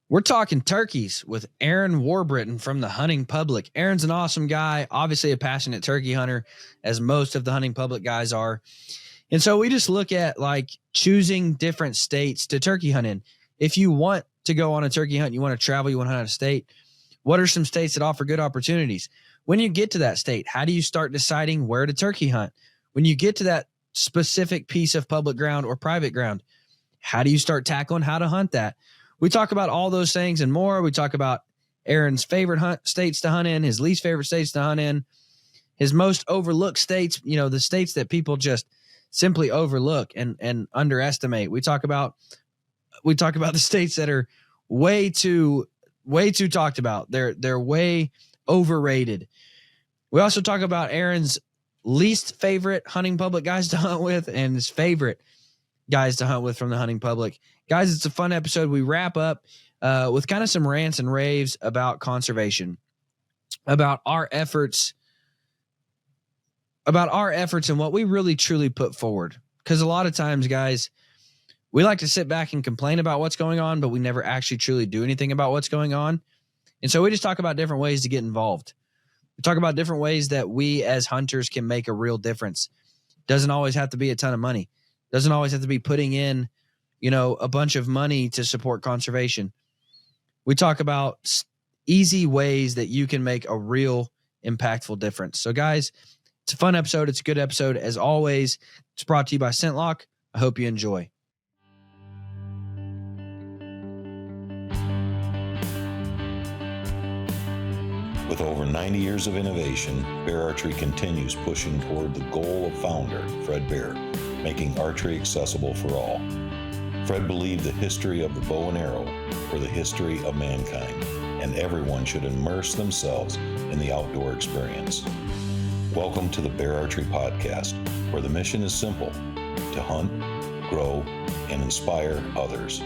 We're talking turkeys with Aaron Warbritton from the Hunting Public. Aaron's an awesome guy, obviously a passionate turkey hunter, as most of the Hunting Public guys are. And so we just look at like choosing different states to turkey hunt in. If you want to go on a turkey hunt, you want to travel, you want to hunt out of state, what are some states that offer good opportunities? When you get to that state, how do you start deciding where to turkey hunt? When you get to that specific piece of public ground or private ground, how do you start tackling how to hunt that? We talk about all those things and more. We talk about Aaron's favorite states to hunt in, his least favorite states to hunt in, his most overlooked states, the states that people just simply overlook and underestimate. We talk about the states that are way too talked about. They're way overrated. We also talk about Aaron's least favorite hunting public guys to hunt with and his favorite guys to hunt with from the Hunting Public. Guys, it's a fun episode. We wrap up with kind of some rants and raves about conservation, about our efforts and what we really truly put forward. Because a lot of times, guys, we like to sit back and complain about what's going on, but we never actually truly do anything about what's going on. And so we just talk about different ways to get involved. We talk about different ways that we as hunters can make a real difference. Doesn't always have to be a ton of money. Doesn't always have to be putting in, a bunch of money to support conservation. We talk about easy ways that you can make a real impactful difference. So guys, it's a fun episode. It's a good episode. As always, it's brought to you by ScentLock. I hope you enjoy. With over 90 years of innovation, Bear Archery continues pushing toward the goal of founder, Fred Bear, making archery accessible for all. Fred believed the history of the bow and arrow were the history of mankind, and everyone should immerse themselves in the outdoor experience. Welcome to the Bear Archery Podcast, where the mission is simple: to hunt, grow, and inspire others.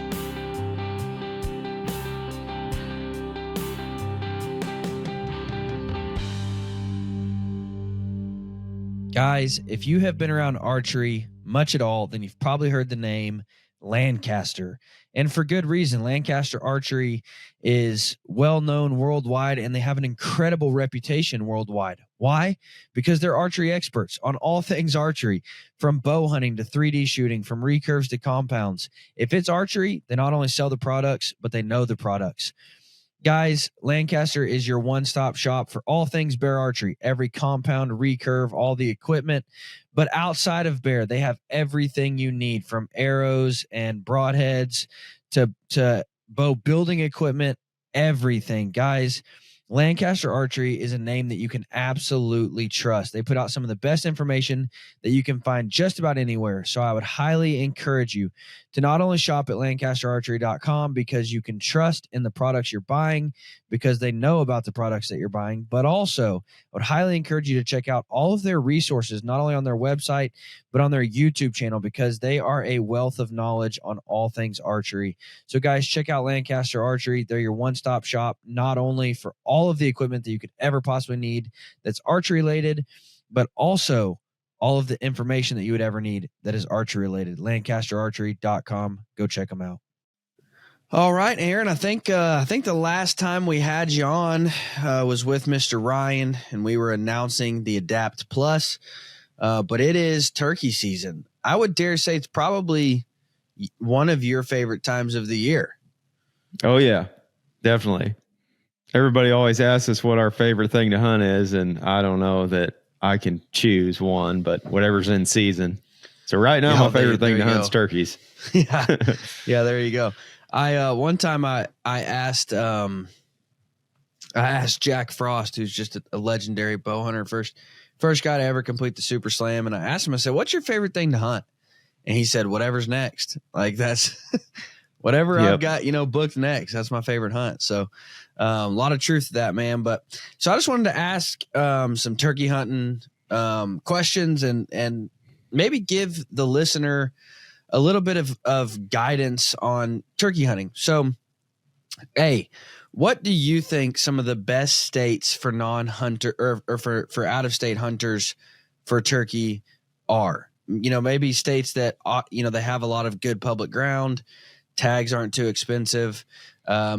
Guys, if you have been around archery much at all, then you've probably heard the name Lancaster. And for good reason. Lancaster Archery is well known worldwide, and they have an incredible reputation worldwide. Why? Because they're archery experts on all things archery, from bow hunting to 3D shooting, from recurves to compounds. If it's archery, they not only sell the products, but they know the products. Guys, Lancaster is your one-stop shop for all things bear archery, every compound, recurve, all the equipment. But outside of bear, they have everything you need, from arrows and broadheads to bow building equipment, everything. Guys, Lancaster Archery is a name that you can absolutely trust. They put out some of the best information that you can find just about anywhere. So I would highly encourage you to not only shop at lancasterarchery.com because you can trust in the products you're buying, because they know about the products that you're buying, but also I would highly encourage you to check out all of their resources, not only on their website, but on their YouTube channel, because they are a wealth of knowledge on all things archery. So guys, check out Lancaster Archery. They're your one-stop shop, not only for all of the equipment that you could ever possibly need that's archery related, but also all of the information that you would ever need that is archery related. LancasterArchery.com. Go check them out. All right, Aaron, I think the last time we had you on was with Mr. Ryan, and we were announcing the Adapt Plus, but it is turkey season. I would dare say it's probably one of your favorite times of the year. Oh, yeah, definitely. Everybody always asks us what our favorite thing to hunt is, and I don't know that I can choose one, but whatever's in season. So right now, my favorite thing to hunt is turkeys. Yeah, there you go. One time I asked Jack Frost, who's just a legendary bow hunter, first guy to ever complete the Super Slam, and I asked him, I said, "What's your favorite thing to hunt?" And he said, "Whatever's next." Like, that's whatever I've got, booked next. That's my favorite hunt. So a lot of truth to that, man. But so I just wanted to ask some turkey hunting questions and maybe give the listener a little bit of guidance on turkey hunting. So, hey, what do you think some of the best states for non-hunter or for out-of-state hunters for turkey are? Maybe states that, they have a lot of good public ground, tags aren't too expensive,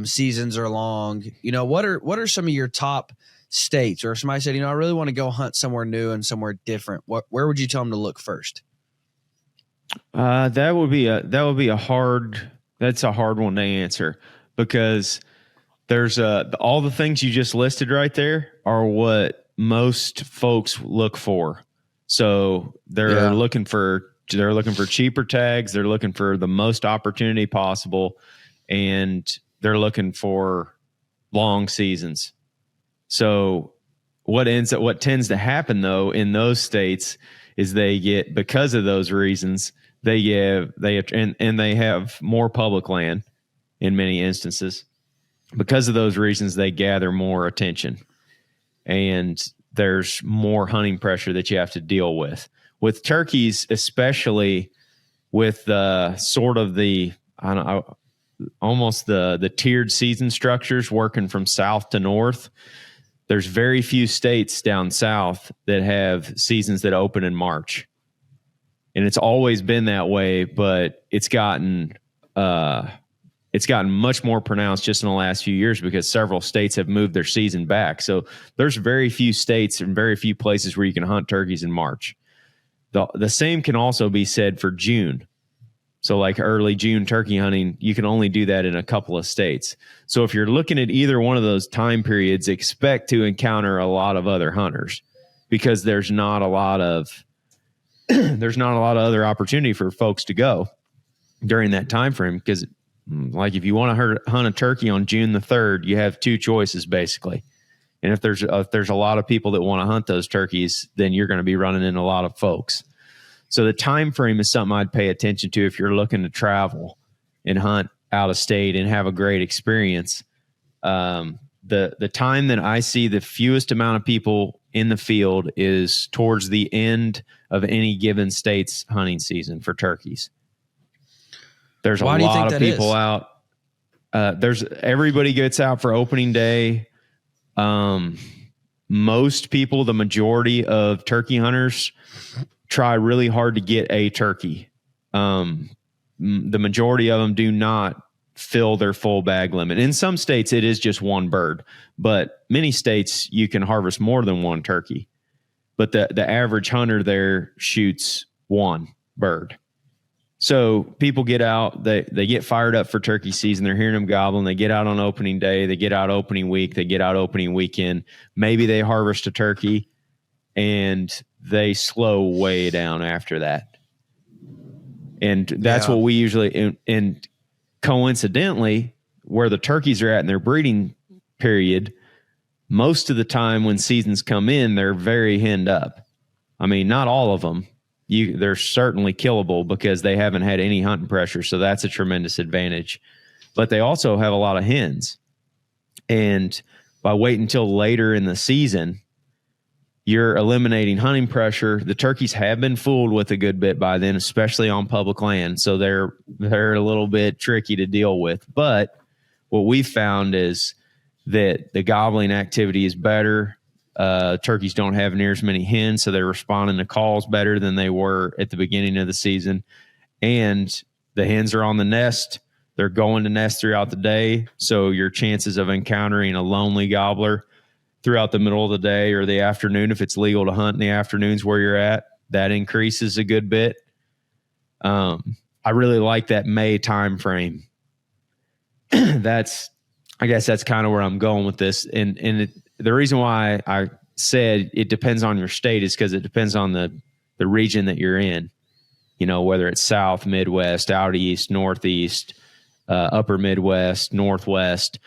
seasons are long. What are some of your top states, or if somebody said, I really want to go hunt somewhere new and somewhere different, where would you tell them to look first? That would be a hard one to answer, because there's all the things you just listed right there are what most folks look for. So they're looking for cheaper tags. They're looking for the most opportunity possible, and they're looking for long seasons. So what tends to happen though in those states is they get, because of those reasons, they have more public land in many instances. Because of those reasons, they gather more attention, and there's more hunting pressure that you have to deal with. With turkeys, especially with sort of almost the tiered season structures working from south to north, there's very few states down south that have seasons that open in March. And it's always been that way, but it's gotten much more pronounced just in the last few years because several states have moved their season back. So there's very few states and very few places where you can hunt turkeys in March. The same can also be said for June. So like early June turkey hunting, you can only do that in a couple of states. So if you're looking at either one of those time periods, expect to encounter a lot of other hunters, because there's not a lot of other opportunity for folks to go during that time frame. Because like if you want to hunt a turkey on June the 3rd, you have two choices basically. And if there's a lot of people that want to hunt those turkeys, then you're going to be running into a lot of folks. So the time frame is something I'd pay attention to if you're looking to travel and hunt out of state and have a great experience. The time that I see the fewest amount of people in the field is towards the end of any given state's hunting season for turkeys. There's a lot of people out. Everybody gets out for opening day. Most people, the majority of turkey hunters, try really hard to get a turkey. The majority of them do not fill their full bag limit. In some states, it is just one bird, but many states you can harvest more than one turkey. But the average hunter there shoots one bird. So people get out, they get fired up for turkey season. They're hearing them gobbling. They get out on opening day. They get out opening week. They get out opening weekend. Maybe they harvest a turkey, and they slow way down after that. And that's what we usually, and coincidentally, where the turkeys are at in their breeding period, most of the time when seasons come in, they're very henned up. I mean, not all of them. They're certainly killable because they haven't had any hunting pressure. So that's a tremendous advantage. But they also have a lot of hens. And by waiting until later in the season, you're eliminating hunting pressure. The turkeys have been fooled with a good bit by then, especially on public land. So they're a little bit tricky to deal with. But what we've found is that the gobbling activity is better. Turkeys don't have near as many hens, so they're responding to calls better than they were at the beginning of the season. And the hens are on the nest. They're going to nest throughout the day. So your chances of encountering a lonely gobbler throughout the middle of the day or the afternoon, if it's legal to hunt in the afternoons where you're at, that increases a good bit. I really like that May time frame. I guess that's kind of where I'm going with this. And the reason why I said it depends on your state is because it depends on the region that you're in. You know, whether it's South, Midwest, out East, Northeast, Upper Midwest, Northwest,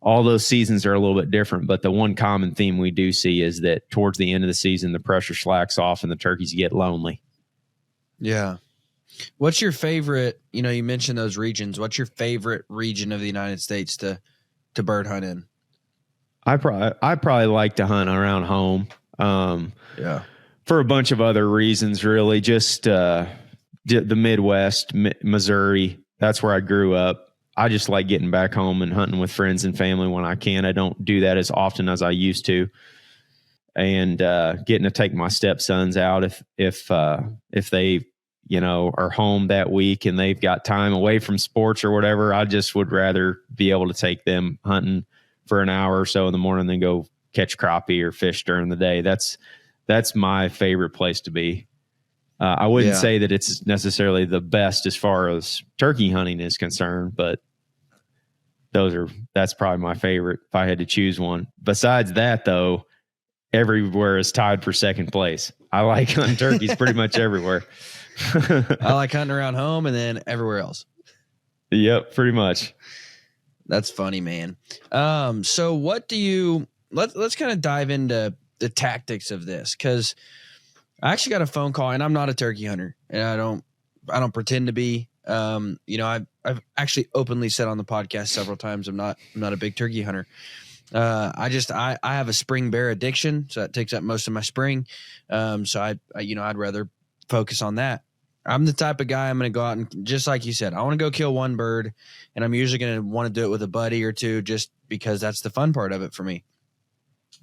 all those seasons are a little bit different. But the one common theme we do see is that towards the end of the season, the pressure slacks off and the turkeys get lonely. Yeah. What's your favorite, you mentioned those regions. What's your favorite region of the United States to bird hunt in? I probably like to hunt around home. For a bunch of other reasons, really. Just the Midwest, Missouri. That's where I grew up. I just like getting back home and hunting with friends and family when I can. I don't do that as often as I used to. And getting to take my stepsons out if they are home that week and they've got time away from sports or whatever, I just would rather be able to take them hunting for an hour or so in the morning than go catch crappie or fish during the day. That's my favorite place to be. I wouldn't say that it's necessarily the best as far as turkey hunting is concerned, but that's probably my favorite if I had to choose one. Besides that, though, everywhere is tied for second place. I like hunting turkeys pretty much everywhere. I like hunting around home and then everywhere else. Yep, pretty much. That's funny, man. So what do you let's kind of dive into the tactics of this, because I actually got a phone call, and I'm not a turkey hunter, and I don't pretend to be. I've actually openly said on the podcast several times I'm not a big turkey hunter. I have a spring bear addiction, so that takes up most of my spring. So I'd rather focus on that. I'm the type of guy, I'm going to go out and, just like you said, I want to go kill one bird, and I'm usually going to want to do it with a buddy or two, just because that's the fun part of it for me.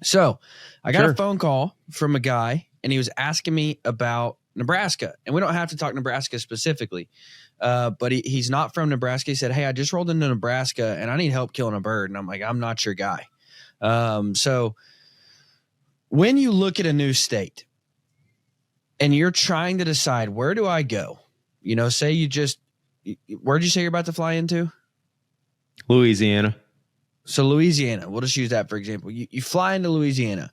So I got a phone call from a guy, and he was asking me about Nebraska, and we don't have to talk Nebraska specifically, but he's not from Nebraska. He said, "Hey, I just rolled into Nebraska and I need help killing a bird." And I'm like, "I'm not your guy." So when you look at a new state and you're trying to decide, where do I go? Say where'd you say you're about to fly into? Louisiana. So Louisiana, we'll just use that for example. You fly into Louisiana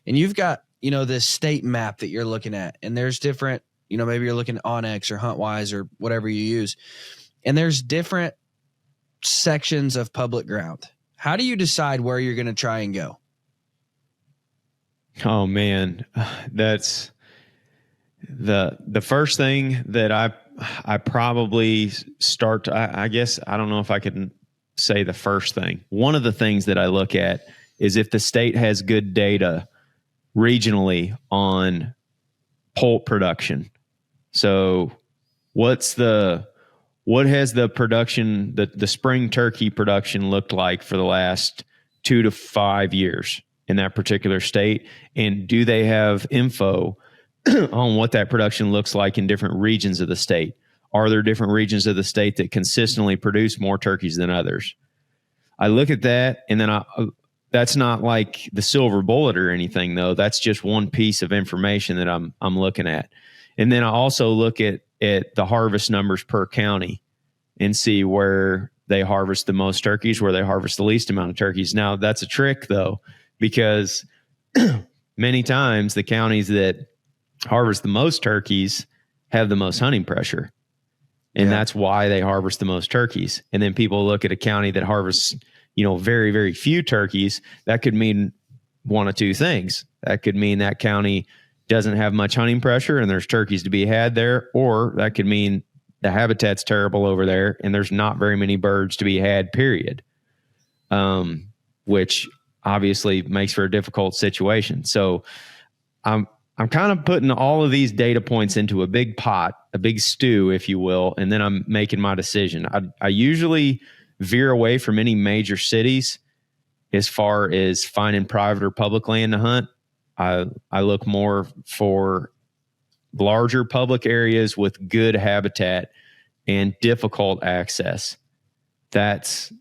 and you've got, this state map that you're looking at, and there's different, maybe you're looking at Onyx or HuntWise or whatever you use, and there's different sections of public ground. How do you decide where you're going to try and go? Oh man, that's the first thing that I probably start to, I guess, I don't know if I can say the first thing. One of the things that I look at is if the state has good data regionally on poult production. So what has the production, the spring turkey production looked like for the last 2 to 5 years in that particular state? And do they have info on what that production looks like in different regions of the state? Are there different regions of the state that consistently produce more turkeys than others? I look at that, and then that's not like the silver bullet or anything, though. That's just one piece of information that I'm looking at. And then I also look at the harvest numbers per county and see where they harvest the most turkeys, where they harvest the least amount of turkeys. Now, that's a trick, though, because many times the counties that harvest the most turkeys have the most hunting pressure. And that's why they harvest the most turkeys. And then people look at a county that harvests, very, very few turkeys. That could mean one of two things. That could mean that county doesn't have much hunting pressure and there's turkeys to be had there. Or that could mean the habitat's terrible over there and there's not very many birds to be had, period. Which obviously makes for a difficult situation. So I'm kind of putting all of these data points into a big pot, a big stew, if you will, and then I'm making my decision. I usually veer away from any major cities as far as finding private or public land to hunt. I look more for larger public areas with good habitat and difficult access. That's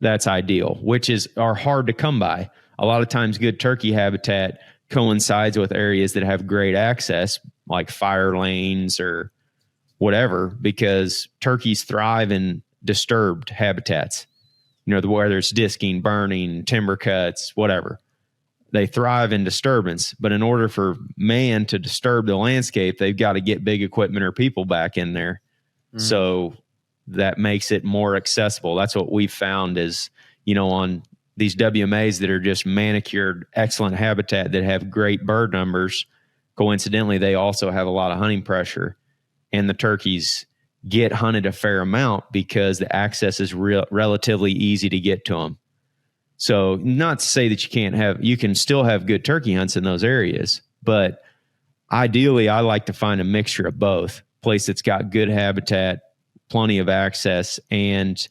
ideal, which are hard to come by. A lot of times good turkey habitat coincides with areas that have great access, like fire lanes or whatever, because turkeys thrive in disturbed habitats. Whether it's disking, burning, timber cuts, whatever. They thrive in disturbance. But in order for man to disturb the landscape, they've got to get big equipment or people back in there. Mm. So that makes it more accessible. That's what we've found is, on these WMAs that are just manicured, excellent habitat that have great bird numbers, coincidentally, they also have a lot of hunting pressure, and the turkeys get hunted a fair amount because the access is relatively easy to get to them. So not to say that you can still have good turkey hunts in those areas, but ideally I like to find a mixture of both. Place that's got good habitat, plenty of access, and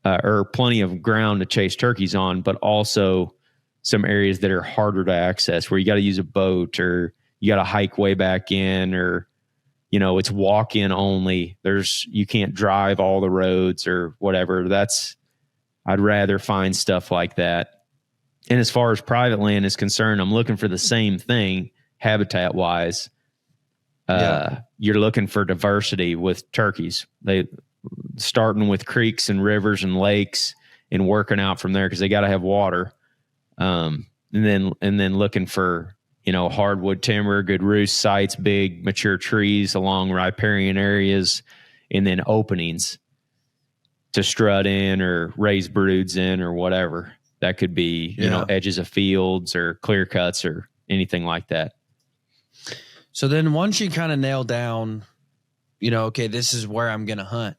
or plenty of ground to chase turkeys on, but also some areas that are harder to access where you got to use a boat or you got to hike way back in or it's walk-in only. You can't drive all the roads or whatever. I'd rather find stuff like that. And as far as private land is concerned, I'm looking for the same thing habitat wise. You're looking for diversity with turkeys. They starting with creeks and rivers and lakes and working out from there because they got to have water. And then looking for, hardwood timber, good roost sites, big mature trees along riparian areas, and then openings to strut in or raise broods in or whatever. That could be, edges of fields or clear cuts or anything like that. So then once you kind of nail down, okay, this is where I'm going to hunt.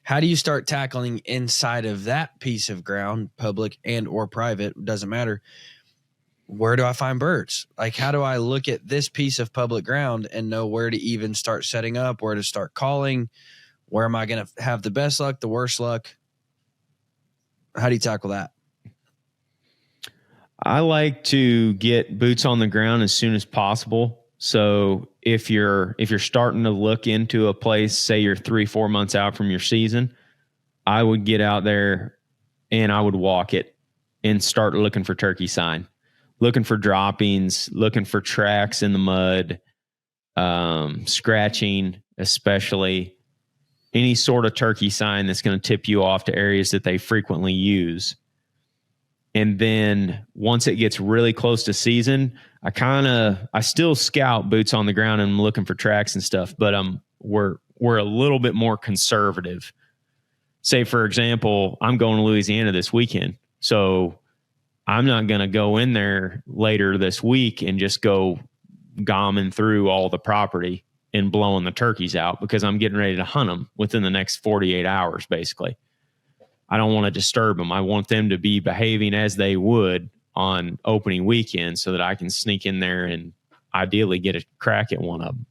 How do you start tackling inside of that piece of ground, public and or private, doesn't matter. Where do I find birds? Like, how do I look at this piece of public ground and know where to even start setting up, where to start calling? Where am I going to have the best luck, the worst luck? How do you tackle that? I like to get boots on the ground as soon as possible. So if you're starting to look into a place, say you're 3-4 months out from your season, I would get out there and I would walk it and start looking for turkey sign, looking for droppings, looking for tracks in the mud, scratching, especially any sort of turkey sign that's going to tip you off to areas that they frequently use. And then once it gets really close to season, I still scout boots on the ground and I'm looking for tracks and stuff, but we're a little bit more conservative. Say, for example, I'm going to Louisiana this weekend. So I'm not going to go in there later this week and just go gomming through all the property and blowing the turkeys out because I'm getting ready to hunt them within the next 48 hours, basically. I don't want to disturb them. I want them to be behaving as they would on opening weekend so that I can sneak in there and ideally get a crack at one of them.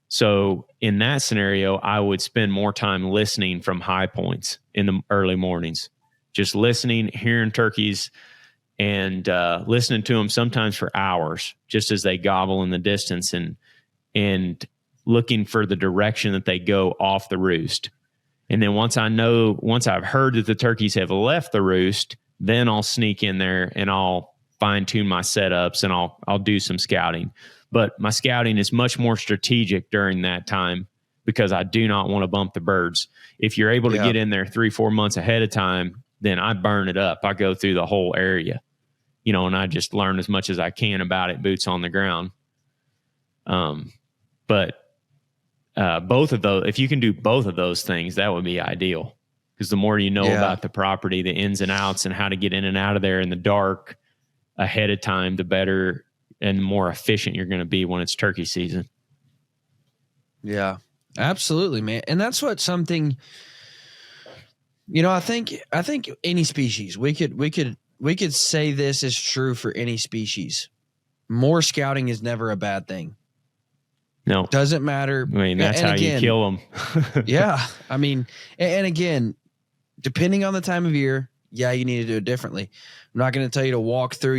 So in that scenario, I would spend more time listening from high points in the early mornings, just listening, hearing turkeys, and listening to them sometimes for hours, just as they gobble in the distance and looking for the direction that they go off the roost. And then once I've heard that the turkeys have left the roost, then I'll sneak in there and I'll fine tune my setups and I'll do some scouting. But my scouting is much more strategic during that time because I do not want to bump the birds. If you're able to get in there 3-4 months ahead of time, then I burn it up. I go through the whole area, and I just learn as much as I can about it, boots on the ground. But both of those, if you can do both of those things, that would be ideal. Because the more you know about the property, the ins and outs, and how to get in and out of there in the dark ahead of time, the better and more efficient you're going to be when it's turkey season. Yeah, absolutely, man. And that's what something, I think any species, we could say this is true for any species. More scouting is never a bad thing. No, doesn't matter. I mean, that's how you kill them. Yeah. I mean, and again, depending on the time of year, you need to do it differently. I'm not going to tell you to walk through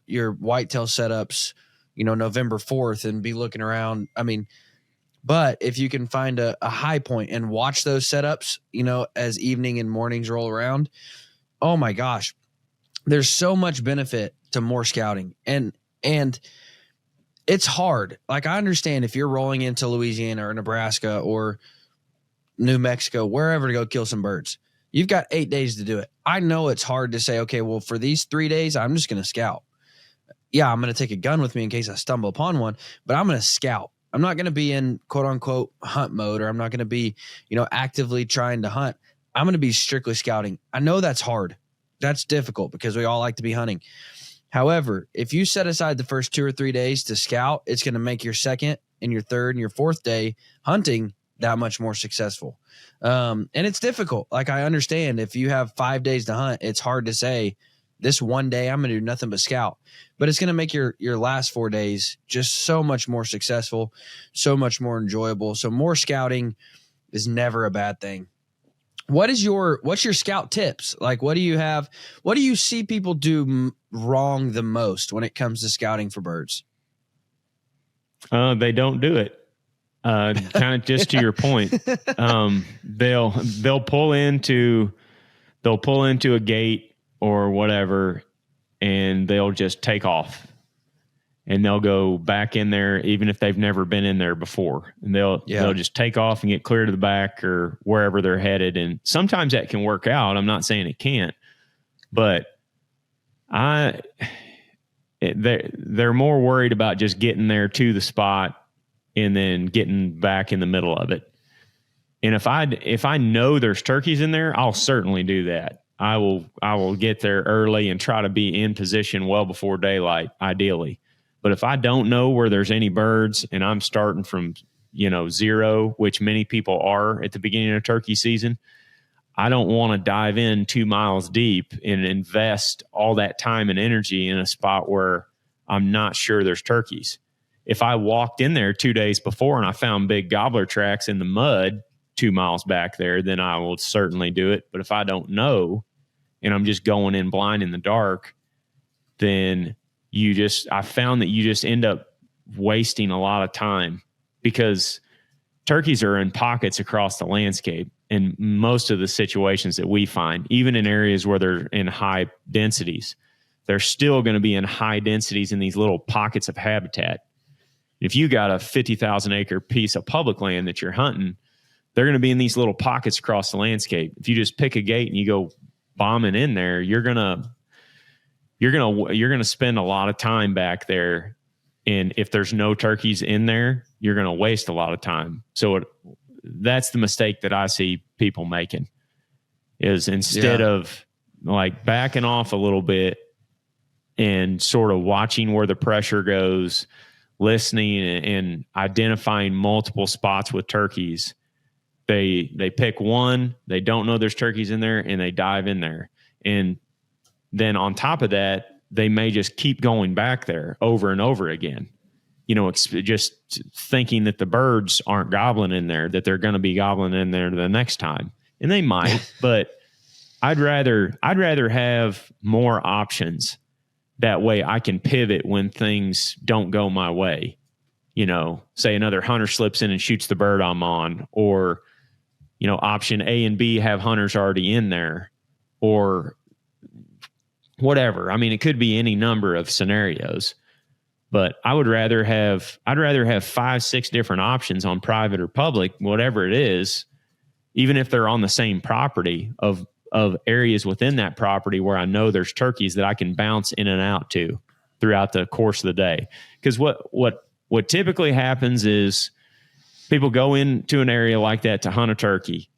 your whitetail setups, November 4th and be looking around. I mean, but if you can find a high point and watch those setups, as evening and mornings roll around, oh my gosh, there's so much benefit to more scouting. And it's hard. Like, I understand if you're rolling into Louisiana or Nebraska or New Mexico, wherever, to go kill some birds, you've got 8 days to do it. I know it's hard to say, okay, well, for these 3 days, I'm just going to scout. Yeah, I'm going to take a gun with me in case I stumble upon one, but I'm going to scout. I'm not going to be in quote unquote hunt mode, or I'm not going to be, actively trying to hunt. I'm going to be strictly scouting. I know that's hard. That's difficult because we all like to be hunting. However, if you set aside the first 2 or 3 days to scout, it's going to make your second and your third and your fourth day hunting that much more successful. And it's difficult. Like, I understand if you have 5 days to hunt, it's hard to say this one day I'm going to do nothing but scout, but it's going to make your last 4 days just so much more successful, so much more enjoyable. So more scouting is never a bad thing. What's your scout tips? Like, what do you have? What do you see people do wrong the most when it comes to scouting for birds? They don't do it. Kind of just to your point, they'll pull into a gate or whatever, and they'll just take off, and they'll go back in there even if they've never been in there before, and they'll just take off and get clear to the back or wherever they're headed. And sometimes that can work out. I'm not saying it can't, but they're more worried about just getting there to the spot and then getting back in the middle of it. And if I know there's turkeys in there, I'll certainly do that. I will get there early and try to be in position well before daylight, ideally. But if I don't know where there's any birds and I'm starting from, zero, which many people are at the beginning of turkey season, I don't want to dive in 2 miles deep and invest all that time and energy in a spot where I'm not sure there's turkeys. If I walked in there 2 days before and I found big gobbler tracks in the mud 2 miles back there, then I will certainly do it. But if I don't know and I'm just going in blind in the dark, then I found that you just end up wasting a lot of time, because turkeys are in pockets across the landscape. In most of the situations that we find, even in areas where they're in high densities, they're still going to be in high densities in these little pockets of habitat. If you got a 50,000 acre piece of public land that you're hunting, they're going to be in these little pockets across the landscape. If you just pick a gate and you go bombing in there, you're going to spend a lot of time back there. And if there's no turkeys in there, you're going to waste a lot of time. So that's the mistake that I see people making, is instead of like backing off a little bit and sort of watching where the pressure goes, listening and identifying multiple spots with turkeys, they pick one, they don't know there's turkeys in there, and they dive in there. And then on top of that, they may just keep going back there over and over again, just thinking that the birds aren't gobbling in there, that they're going to be gobbling in there the next time. And they might, but I'd rather have more options. That way I can pivot when things don't go my way. Say another hunter slips in and shoots the bird I'm on, or, option A and B have hunters already in there, or whatever. I mean, it could be any number of scenarios, but I'd rather have 5-6 different options on private or public, whatever it is, even if they're on the same property, of areas within that property where I know there's turkeys that I can bounce in and out to throughout the course of the day. Because what typically happens is people go into an area like that to hunt a turkey.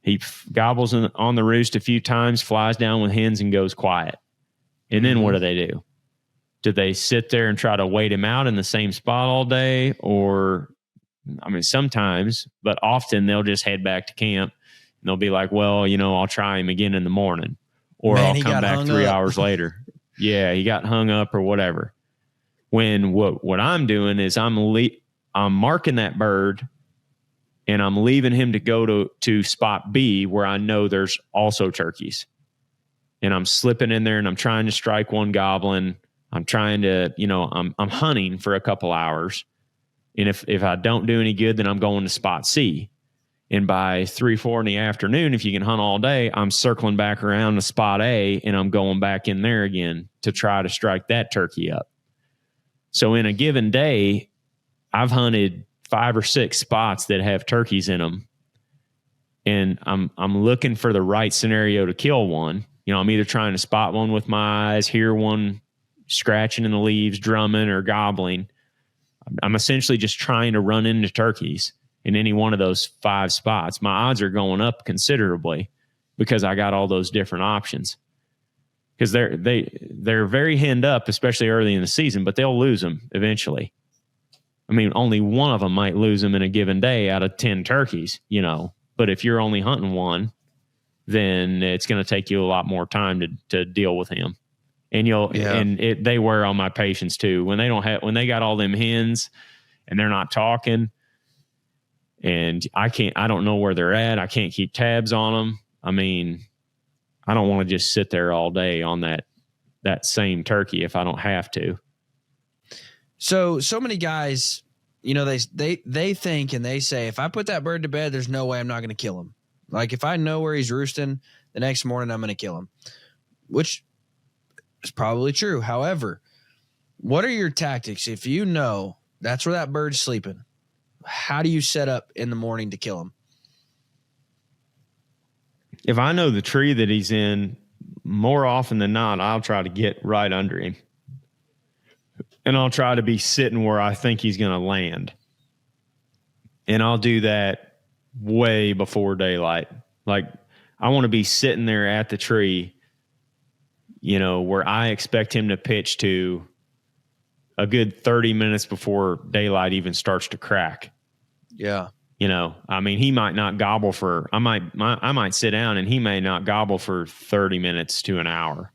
He gobbles on the roost a few times, flies down with hens, and goes quiet. And then what do? Do they sit there and try to wait him out in the same spot all day? Or, sometimes, but often they'll just head back to camp. And they'll be like, well, I'll try him again in the morning, or I'll come back 3 hours later. Yeah, he got hung up or whatever. When what I'm doing is I'm marking that bird, and I'm leaving him to go to spot B where I know there's also turkeys. And I'm slipping in there and I'm trying to strike one goblin. I'm trying to, I'm hunting for a couple hours. And if I don't do any good, then I'm going to spot C. And by 3-4 in the afternoon, if you can hunt all day, I'm circling back around to spot A, and I'm going back in there again to try to strike that turkey up. So in a given day, I've hunted 5 or 6 spots that have turkeys in them. And I'm looking for the right scenario to kill one. I'm either trying to spot one with my eyes, hear one scratching in the leaves, drumming or gobbling. I'm essentially just trying to run into turkeys in any one of those 5 spots. My odds are going up considerably because I got all those different options. Because they're very henned up, especially early in the season, but they'll lose them eventually. Only one of them might lose them in a given day out of 10 turkeys, But if you're only hunting one, then it's going to take you a lot more time to deal with him. And they wear on my patience too. When they got all them hens and they're not talking, and I don't know where they're at. I can't keep tabs on them. I don't want to just sit there all day on that same turkey if I don't have to. So many guys they think and they say, if I put that bird to bed, there's no way I'm not going to kill him. Like if I know where he's roosting, the next morning I'm going to kill him, which is probably true. However, what are your tactics if you know that's where that bird's sleeping? How do you set up in the morning to kill him? If I know the tree that he's in, more often than not, I'll try to get right under him. And I'll try to be sitting where I think he's going to land. And I'll do that way before daylight. Like, I want to be sitting there at the tree, where I expect him to pitch to a good 30 minutes before daylight even starts to crack. Yeah. He might not gobble I might sit down and he may not gobble for 30 minutes to an hour.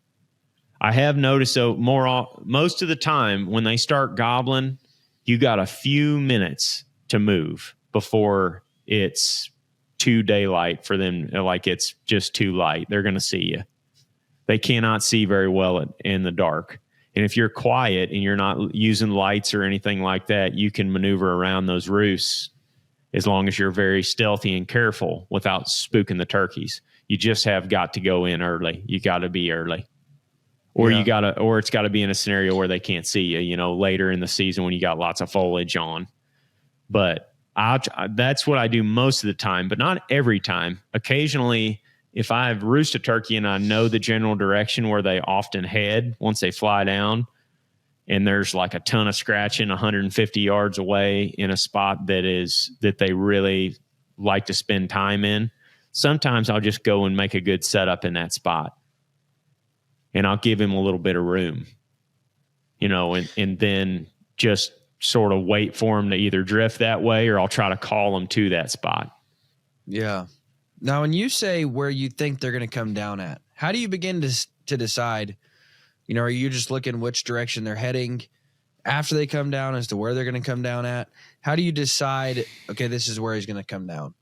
I have noticed most of the time when they start gobbling, you got a few minutes to move before it's too daylight for them. Like it's just too light. They're going to see you. They cannot see very well in the dark. And if you're quiet and you're not using lights or anything like that, you can maneuver around those roosts as long as you're very stealthy and careful without spooking the turkeys. You just have got to go in early. You got to be early. Or it's got to be in a scenario where they can't see you, later in the season when you got lots of foliage on. But that's what I do most of the time, but not every time. Occasionally, if I roost a turkey and I know the general direction where they often head once they fly down, and there's like a ton of scratching 150 yards away in a spot that they really like to spend time in, sometimes I'll just go and make a good setup in that spot. And I'll give him a little bit of room, and then just sort of wait for him to either drift that way or I'll try to call him to that spot. Yeah. Now, when you say where you think they're going to come down at, how do you begin to decide, are you just looking which direction they're heading after they come down as to where they're going to come down at? How do you decide, okay, this is where he's going to come down?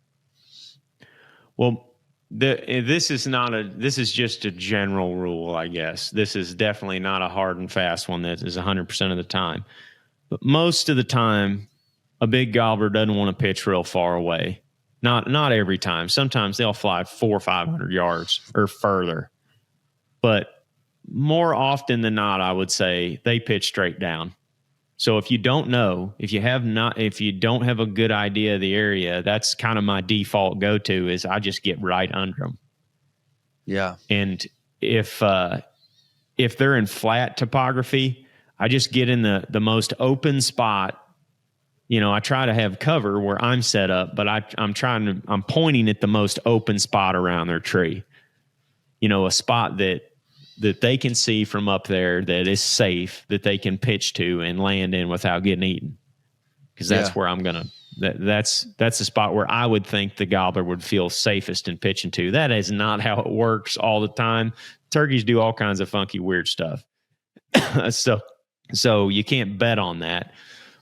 Well, this is just a general rule, I guess. This is definitely not a hard and fast one that is 100% of the time. But most of the time, a big gobbler doesn't want to pitch real far away. Not every time. Sometimes they'll fly 400 or 500 yards or further. But more often than not, I would say they pitch straight down. So if you don't know, if you don't have a good idea of the area, that's kind of my default go-to is I just get right under them. Yeah. And if they're in flat topography, I just get in the most open spot. I try to have cover where I'm set up, but I'm pointing at the most open spot around their tree. A spot that they can see from up there that is safe, that they can pitch to and land in without getting eaten. Because that's where I'm going to, that's the spot where I would think the gobbler would feel safest in pitching to. That is not how it works all the time. Turkeys do all kinds of funky, weird stuff. So you can't bet on that.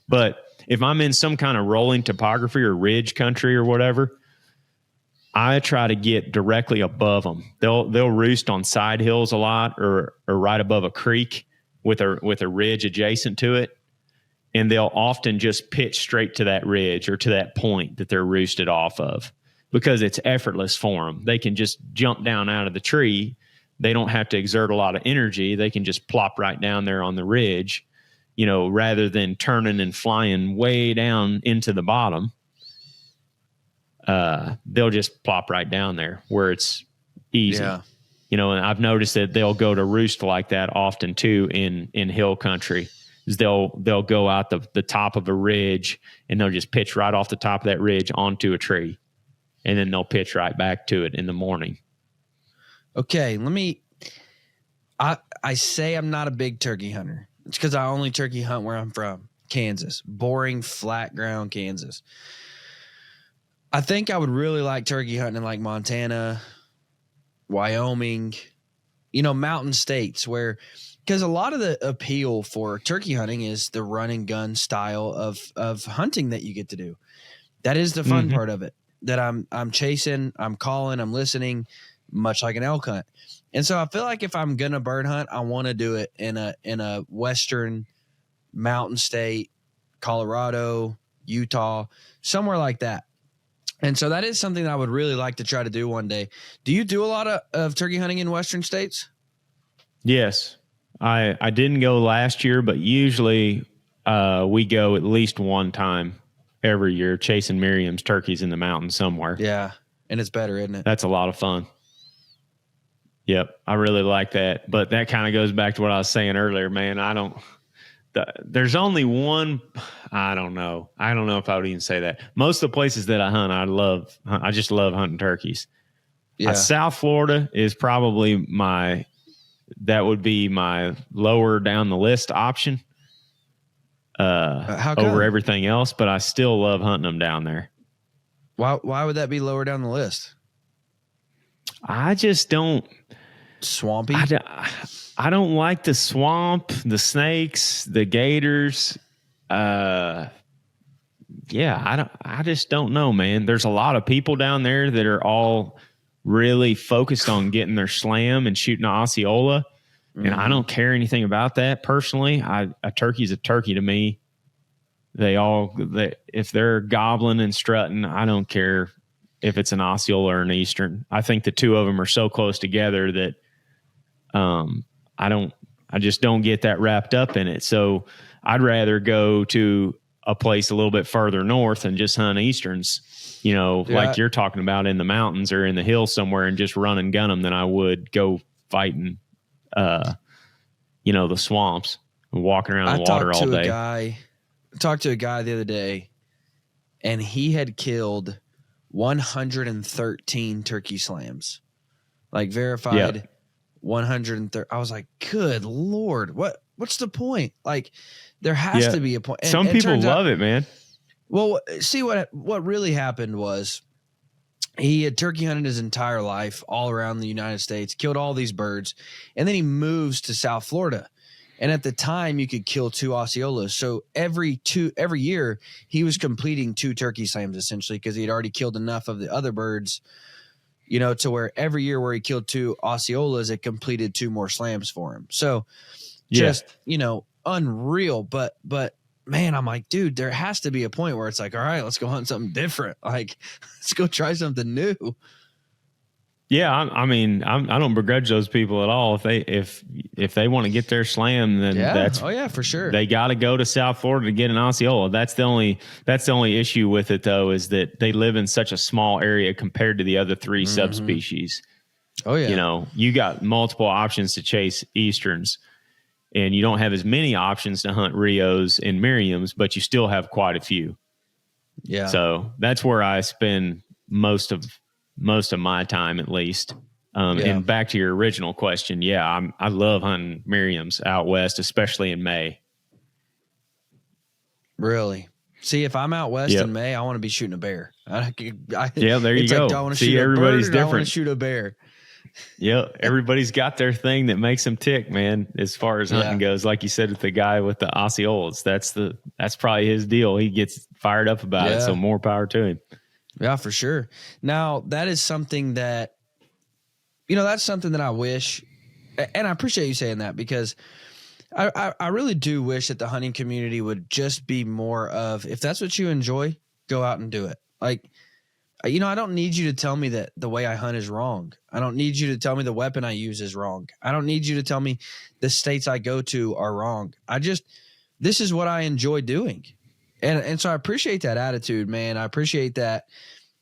But if I'm in some kind of rolling topography or ridge country or whatever, I try to get directly above them. They'll roost on side hills a lot or right above a creek with a ridge adjacent to it. And they'll often just pitch straight to that ridge or to that point that they're roosted off of because it's effortless for them. They can just jump down out of the tree. They don't have to exert a lot of energy. They can just plop right down there on the ridge, rather than turning and flying way down into the bottom. They'll just plop right down there where it's easy. Yeah. And I've noticed that they'll go to roost like that often too in hill country. They'll go out the top of a ridge and they'll just pitch right off the top of that ridge onto a tree. And then they'll pitch right back to it in the morning. Okay, I say I'm not a big turkey hunter. It's because I only turkey hunt where I'm from, Kansas. Boring, flat ground Kansas. I think I would really like turkey hunting in like Montana, Wyoming, mountain states because a lot of the appeal for turkey hunting is the run and gun style of hunting that you get to do. That is the fun part of it, that I'm chasing, I'm calling, I'm listening, much like an elk hunt. And so I feel like if I'm going to bird hunt, I want to do it in a Western mountain state, Colorado, Utah, somewhere like that. And so that is something that I would really like to try to do one day. Do you do a lot of turkey hunting in Western states? Yes. I didn't go last year, but usually we go at least one time every year chasing Miriam's turkeys in the mountains somewhere. Yeah. And it's better, isn't it? That's a lot of fun. Yep. I really like that. But that kind of goes back to what I was saying earlier, man. There's only one. I don't know if I would even say that. Most of the places that I hunt, I just love hunting turkeys. Yeah. South Florida is probably that would be my lower down the list option How come? over everything else, but I still love hunting them down there. Why would that be lower down the list? I just don't. Swampy? I don't like the swamp, the snakes, the gators. I just don't know, man. There's a lot of people down there that are all really focused on getting their slam and shooting an Osceola. Mm-hmm. And I don't care anything about that personally. A turkey's a turkey to me. If they're gobbling and strutting, I don't care if it's an Osceola or an Eastern. I think the two of them are so close together that I just don't get that wrapped up in it. So I'd rather go to a place a little bit further north and just hunt Easterns, like you're talking about in the mountains or in the hills somewhere and just run and gun them than I would go fighting, the swamps and walking around the water all day. I talked to a guy the other day and he had killed 113 turkey slams, like verified. Yep. 130. I was like, good Lord, what's the point? Like, there has to be a point. Some people love it, man. Well, see what really happened was he had turkey hunted his entire life all around the United States, killed all these birds, and then he moves to South Florida. And at the time, you could kill 2 Osceolas. So every year, he was completing 2 turkey slams essentially because he had already killed enough of the other birds. To where every year where he killed 2 Osceolas, it completed 2 more slams for him. So just, unreal. But man, I'm like, dude, there has to be a point where it's like, all right, let's go hunt something different. Like, let's go try something new. Yeah. I don't begrudge those people at all. If they want to get their slam, then for sure. They got to go to South Florida to get an Osceola. That's the only issue with it though, is that they live in such a small area compared to the other 3 subspecies. Oh yeah. You got multiple options to chase Easterns and you don't have as many options to hunt Rios and Miriams, but you still have quite a few. Yeah. So that's where I spend most of my time, at least. And back to your original question. Yeah. I love hunting Miriams out west, especially in May. Really? See, if I'm out west in May, I want to be shooting a bear. There you go. Do I want to See, shoot everybody's a bird, different. I want to shoot a bear. Yeah. Everybody's got their thing that makes them tick, man. As far as hunting goes, like you said, with the guy with the Osceolas, that's probably his deal. He gets fired up about it. So more power to him. Yeah, for sure. Now, that is something that, that's something that I wish, and I appreciate you saying that because I really do wish that the hunting community would just be more of, if that's what you enjoy, go out and do it. Like, I don't need you to tell me that the way I hunt is wrong. I don't need you to tell me the weapon I use is wrong. I don't need you to tell me the states I go to are wrong. This is what I enjoy doing. And so I appreciate that attitude, man. I appreciate that.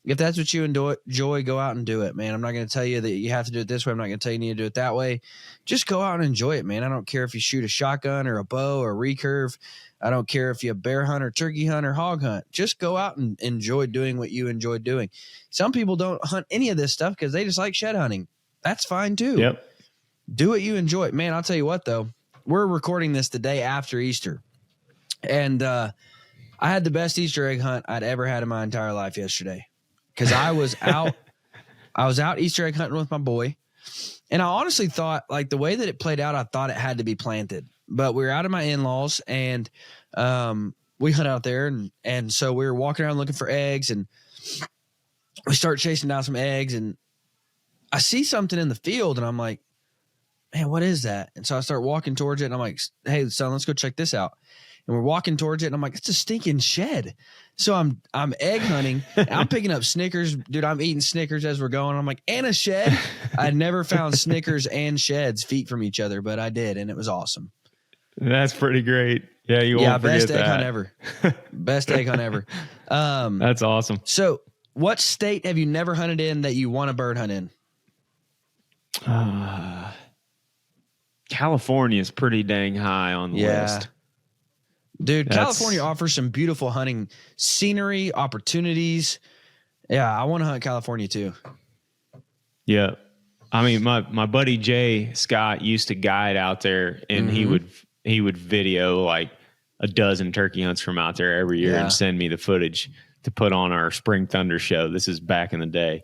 If that's what you enjoy, go out and do it, man. I'm not going to tell you that you have to do it this way. I'm not going to tell you need to do it that way. Just go out and enjoy it, man. I don't care if you shoot a shotgun or a bow or a recurve. I don't care if you're a bear hunt or turkey hunt or hog hunt. Just go out and enjoy doing what you enjoy doing. Some people don't hunt any of this stuff because they just like shed hunting. That's fine too. Yep. Do what you enjoy. Man, I'll tell you what, though. We're recording this the day after Easter. And I had the best Easter egg hunt I'd ever had in my entire life yesterday. Because I was out Easter egg hunting with my boy. And I honestly thought, like, the way that it played out, I thought it had to be planted. But we were out at my in-laws, and we hunt out there. And so we were walking around looking for eggs, and we start chasing down some eggs. And I see something in the field, and I'm like, man, what is that? And so I start walking towards it, and I'm like, hey, son, let's go check this out. And we're walking towards it, and I'm like, it's a stinking shed. So I'm egg hunting, and I'm picking up Snickers. Dude, I'm eating Snickers as we're going. I'm like, and a shed? I'd never found Snickers and sheds feet from each other, but I did, and it was awesome. That's pretty great. Yeah, you won't forget best that. egg hunt ever. Best egg hunt ever. That's awesome. So what state have you never hunted in that you want to bird hunt in? California is pretty dang high on the list. Dude, California offers some beautiful hunting scenery, opportunities. Yeah, I want to hunt California too. Yeah. I mean, my buddy Jay Scott used to guide out there, and he would video like a dozen turkey hunts from out there every year and send me the footage to put on our Spring Thunder show. This is back in the day.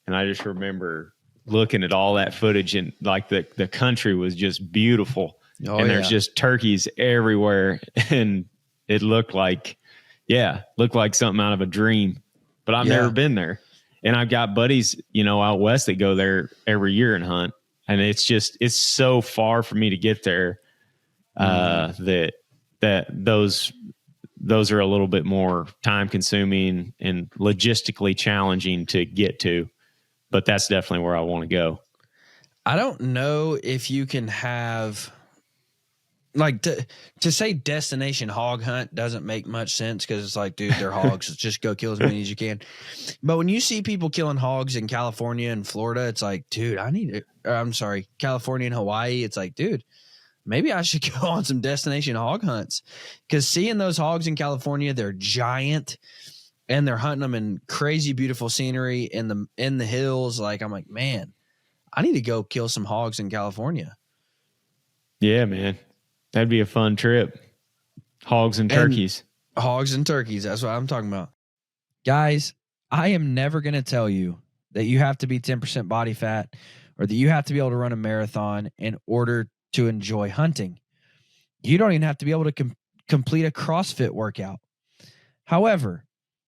And I just remember looking at all that footage, and like the country was just beautiful. And there's just turkeys everywhere. And it looked like something out of a dream, but I've never been there. And I've got buddies, out west that go there every year and hunt. And it's so far for me to get there that those are a little bit more time consuming and logistically challenging to get to. But that's definitely where I want to go. I don't know if you can have, like, to say destination hog hunt doesn't make much sense, because it's like, dude, they're hogs. Just go kill as many as you can. But when you see people killing hogs in California and Florida, it's like, dude, California and Hawaii. It's like, dude, maybe I should go on some destination hog hunts, because seeing those hogs in California, they're giant, and they're hunting them in crazy beautiful scenery in the hills. Like, I'm like, man, I need to go kill some hogs in California. Yeah, man. That'd be a fun trip. Hogs and turkeys. Hogs and turkeys. That's what I'm talking about. Guys, I am never going to tell you that you have to be 10% body fat or that you have to be able to run a marathon in order to enjoy hunting. You don't even have to be able to complete a CrossFit workout. However,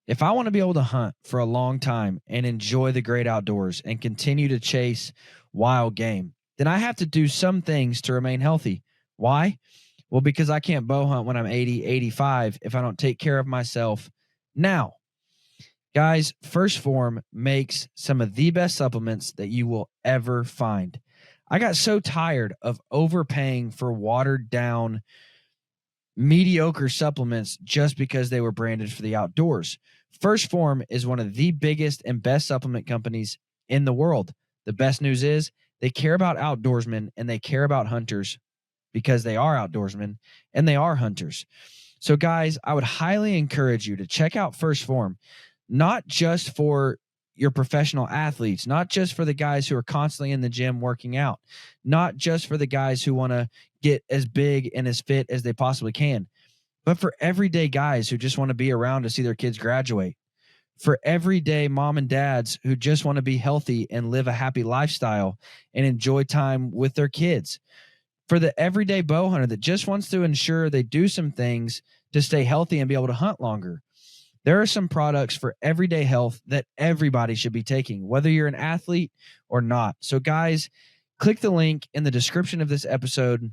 if I want to be able to hunt for a long time and enjoy the great outdoors and continue to chase wild game, then I have to do some things to remain healthy. Why? Well, because I can't bow hunt when I'm 80, 85 if I don't take care of myself now. Guys, First Form makes some of the best supplements that you will ever find. I got so tired of overpaying for watered down, mediocre supplements just because they were branded for the outdoors. First Form is one of the biggest and best supplement companies in the world. The best news is they care about outdoorsmen and they care about hunters, because they are outdoorsmen and they are hunters. So guys, I would highly encourage you to check out First Form, not just for your professional athletes, not just for the guys who are constantly in the gym working out, not just for the guys who want to get as big and as fit as they possibly can, but for everyday guys who just want to be around to see their kids graduate, for everyday mom and dads who just want to be healthy and live a happy lifestyle and enjoy time with their kids, for the everyday bow hunter that just wants to ensure they do some things to stay healthy and be able to hunt longer. There are some products for everyday health that everybody should be taking, whether you're an athlete or not. So guys, click the link in the description of this episode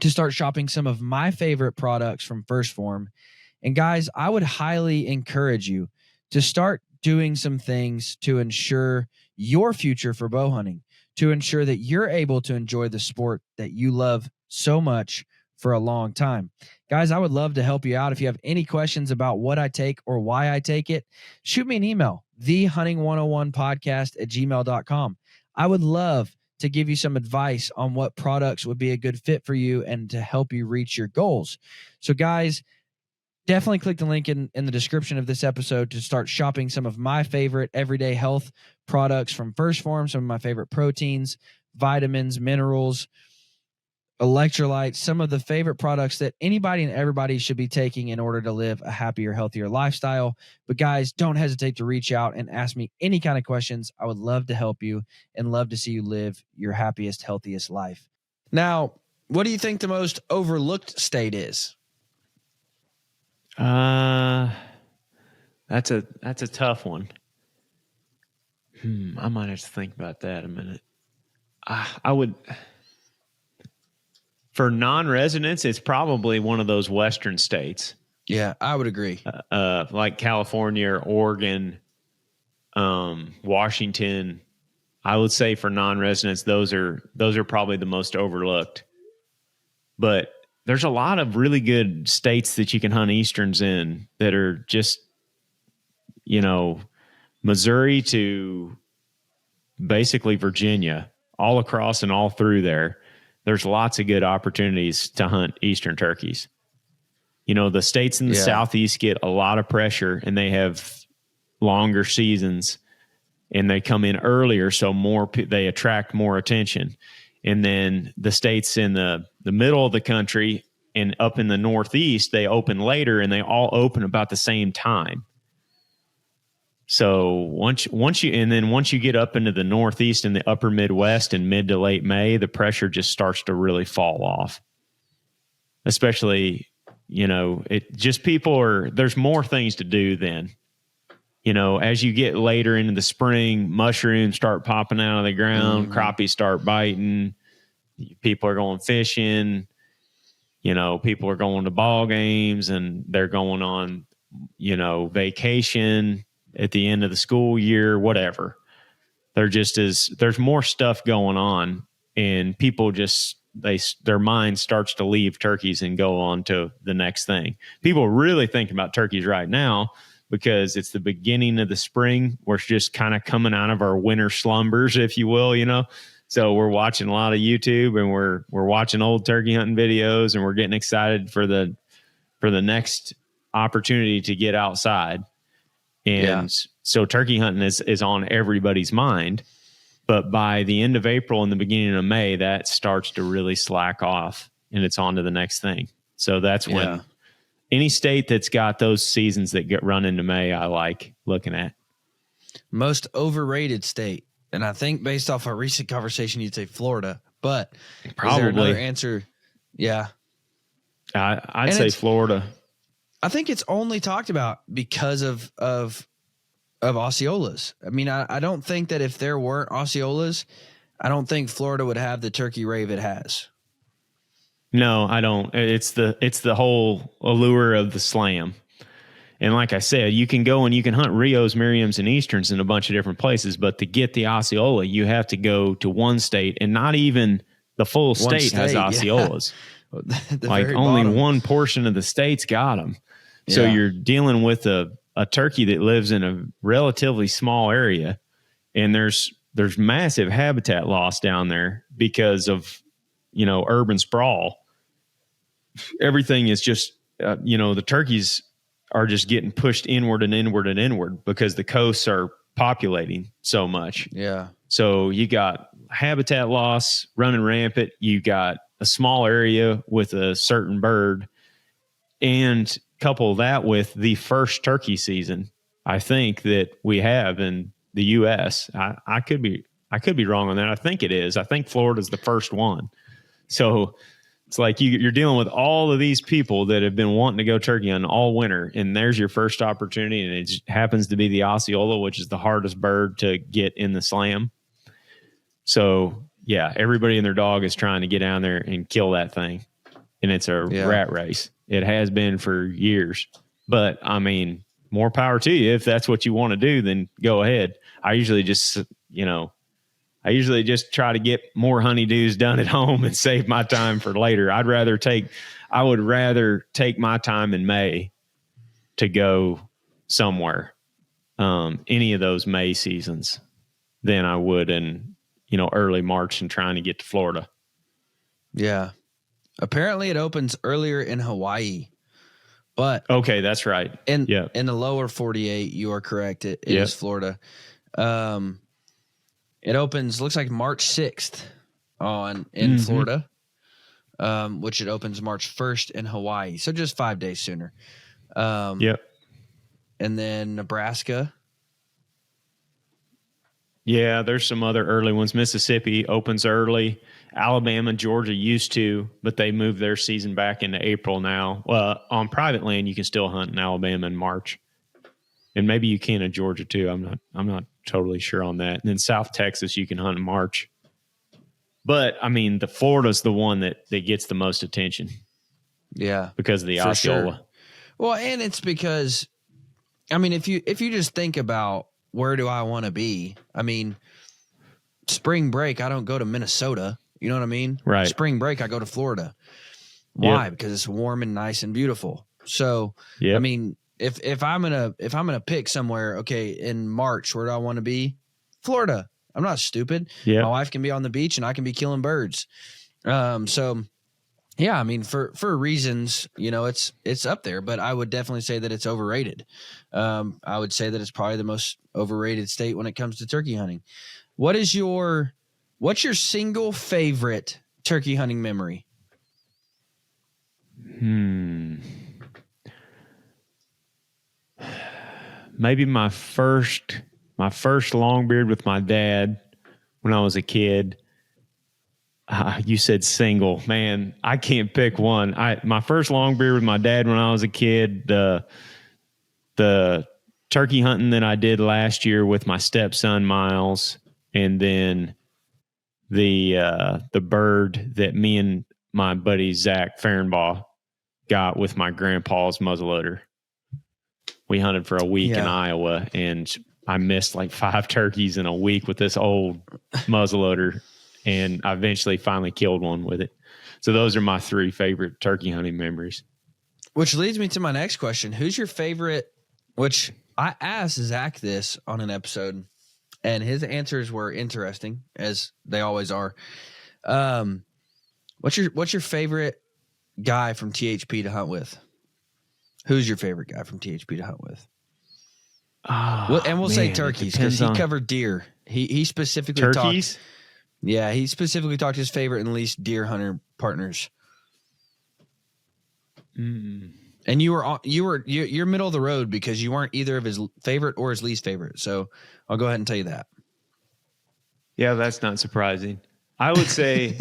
to start shopping some of my favorite products from First Form. And guys, I would highly encourage you to start doing some things to ensure your future for bow hunting, to ensure that you're able to enjoy the sport that you love so much for a long time. Guys, I would love to help you out. If you have any questions about what I take or why I take it, shoot me an email, thehunting101podcast@gmail.com. I would love to give you some advice on what products would be a good fit for you and to help you reach your goals. So guys, definitely click the link in the description of this episode to start shopping some of my favorite everyday health products from First Form, some of my favorite proteins, vitamins, minerals, electrolytes, some of the favorite products that anybody and everybody should be taking in order to live a happier, healthier lifestyle. But guys, don't hesitate to reach out and ask me any kind of questions. I would love to help you and love to see you live your happiest, healthiest life. Now, what do you think the most overlooked state is? That's a tough one. I might have to think about that a minute. I would For non-residents, it's probably one of those Western states. Yeah, I would agree. Like California or Oregon, Washington. I would say for non-residents, those are probably the most overlooked. But there's a lot of really good states that you can hunt easterns in that are just, Missouri to basically Virginia, all across and all through there. There's lots of good opportunities to hunt eastern turkeys. The states in the Southeast get a lot of pressure and they have longer seasons and they come in earlier. So they attract more attention. And then the states in the middle of the country and up in the Northeast, they open later and they all open about the same time. So once you get up into the Northeast and the upper Midwest and mid to late May, the pressure just starts to really fall off. Especially, there's more things to do then. As you get later into the spring, mushrooms start popping out of the ground, crappies start biting, people are going fishing, people are going to ball games and they're going on, vacation at the end of the school year, whatever. There's more stuff going on and people their mind starts to leave turkeys and go on to the next thing. People really think about turkeys right now because it's the beginning of the spring. We're just kind of coming out of our winter slumbers, if you will, So we're watching a lot of YouTube and we're watching old turkey hunting videos and we're getting excited for the next opportunity to get outside. And so turkey hunting is on everybody's mind. But by the end of April and the beginning of May, that starts to really slack off and it's on to the next thing. So that's when any state that's got those seasons that get run into May, I like looking at. Most overrated state. And I think based off our recent conversation, you'd say Florida. But probably is there another answer? Yeah. I'd say Florida. I think it's only talked about because of Osceolas. I mean, I don't think that if there weren't Osceolas, I don't think Florida would have the turkey rave it has. No, I don't. It's the whole allure of the slam. And like I said, you can go and you can hunt Rios, Merriams, and Easterns in a bunch of different places, but to get the Osceola, you have to go to one state, and not even the full state has Osceolas. Yeah. Like only one portion of the state's got them. So you're dealing with a turkey that lives in a relatively small area, and there's massive habitat loss down there because of, urban sprawl. Everything is just, the turkeys are just getting pushed inward and inward and inward because the coasts are populating so much. Yeah. So you got habitat loss running rampant. You got a small area with a certain bird, and couple that with the first turkey season, I think, that we have in the U.S. I could be wrong on that. I think it is. I think Florida's the first one. So it's like you're dealing with all of these people that have been wanting to go turkey hunting all winter, and there's your first opportunity, and it happens to be the Osceola, which is the hardest bird to get in the slam. So, yeah, everybody and their dog is trying to get down there and kill that thing, and it's a rat race. It has been for years. But, I mean, more power to you. If that's what you want to do, then go ahead. I usually just try to get more honeydews done at home and save my time for later. I would rather take my time in May to go somewhere, any of those May seasons, than I would in, early March and trying to get to Florida. Yeah. Apparently it opens earlier in Hawaii, but okay, that's right. In the lower 48, you are correct. It is Florida. It opens, looks like March 6th in Florida, which it opens March 1st in Hawaii. So just 5 days sooner. And then Nebraska. Yeah, there's some other early ones. Mississippi opens early. Alabama and Georgia used to, but they moved their season back into April now. On private land, you can still hunt in Alabama in March. And maybe you can in Georgia too. I'm not totally sure on that. And then South Texas, you can hunt in March. But I mean, the Florida's the one that gets the most attention. Yeah, because of the for Osceola. Sure. Well, and it's because, I mean, if you just think about where do I want to be, I mean, spring break, I don't go to Minnesota. You know what I mean? Right. Spring break, I go to Florida. Why? Because it's warm and nice and beautiful. So, I mean, if I'm gonna pick somewhere, okay, in March, where do I want to be? Florida. I'm not stupid. Yeah. My wife can be on the beach and I can be killing birds. So yeah, I mean, for reasons, you know, it's up there, but I would definitely say that it's overrated. I would say that it's probably the most overrated state when it comes to turkey hunting. What's your single favorite turkey hunting memory? Maybe my first longbeard with my dad when I was a kid. You said single, man. I can't pick one. My first longbeard with my dad when I was a kid. The turkey hunting that I did last year with my stepson Miles, and then the bird that me and my buddy Zach Fehrenbaugh got with my grandpa's muzzleloader. We hunted for a week in Iowa, and I missed like 5 turkeys in a week with this old muzzleloader, and I eventually finally killed one with it. So those are my 3 favorite turkey hunting memories. Which leads me to my next question. Who's your favorite, which I asked Zach this on an episode, and his answers were interesting, as they always are. What's your favorite guy from THP to hunt with? Who's your favorite guy from THP to hunt with? We'll say turkeys, because he covered deer. He specifically turkeys. He specifically talked his favorite and least deer hunter partners. And you're middle of the road because you weren't either of his favorite or his least favorite. So I'll go ahead and tell you that. Yeah, that's not surprising. I would say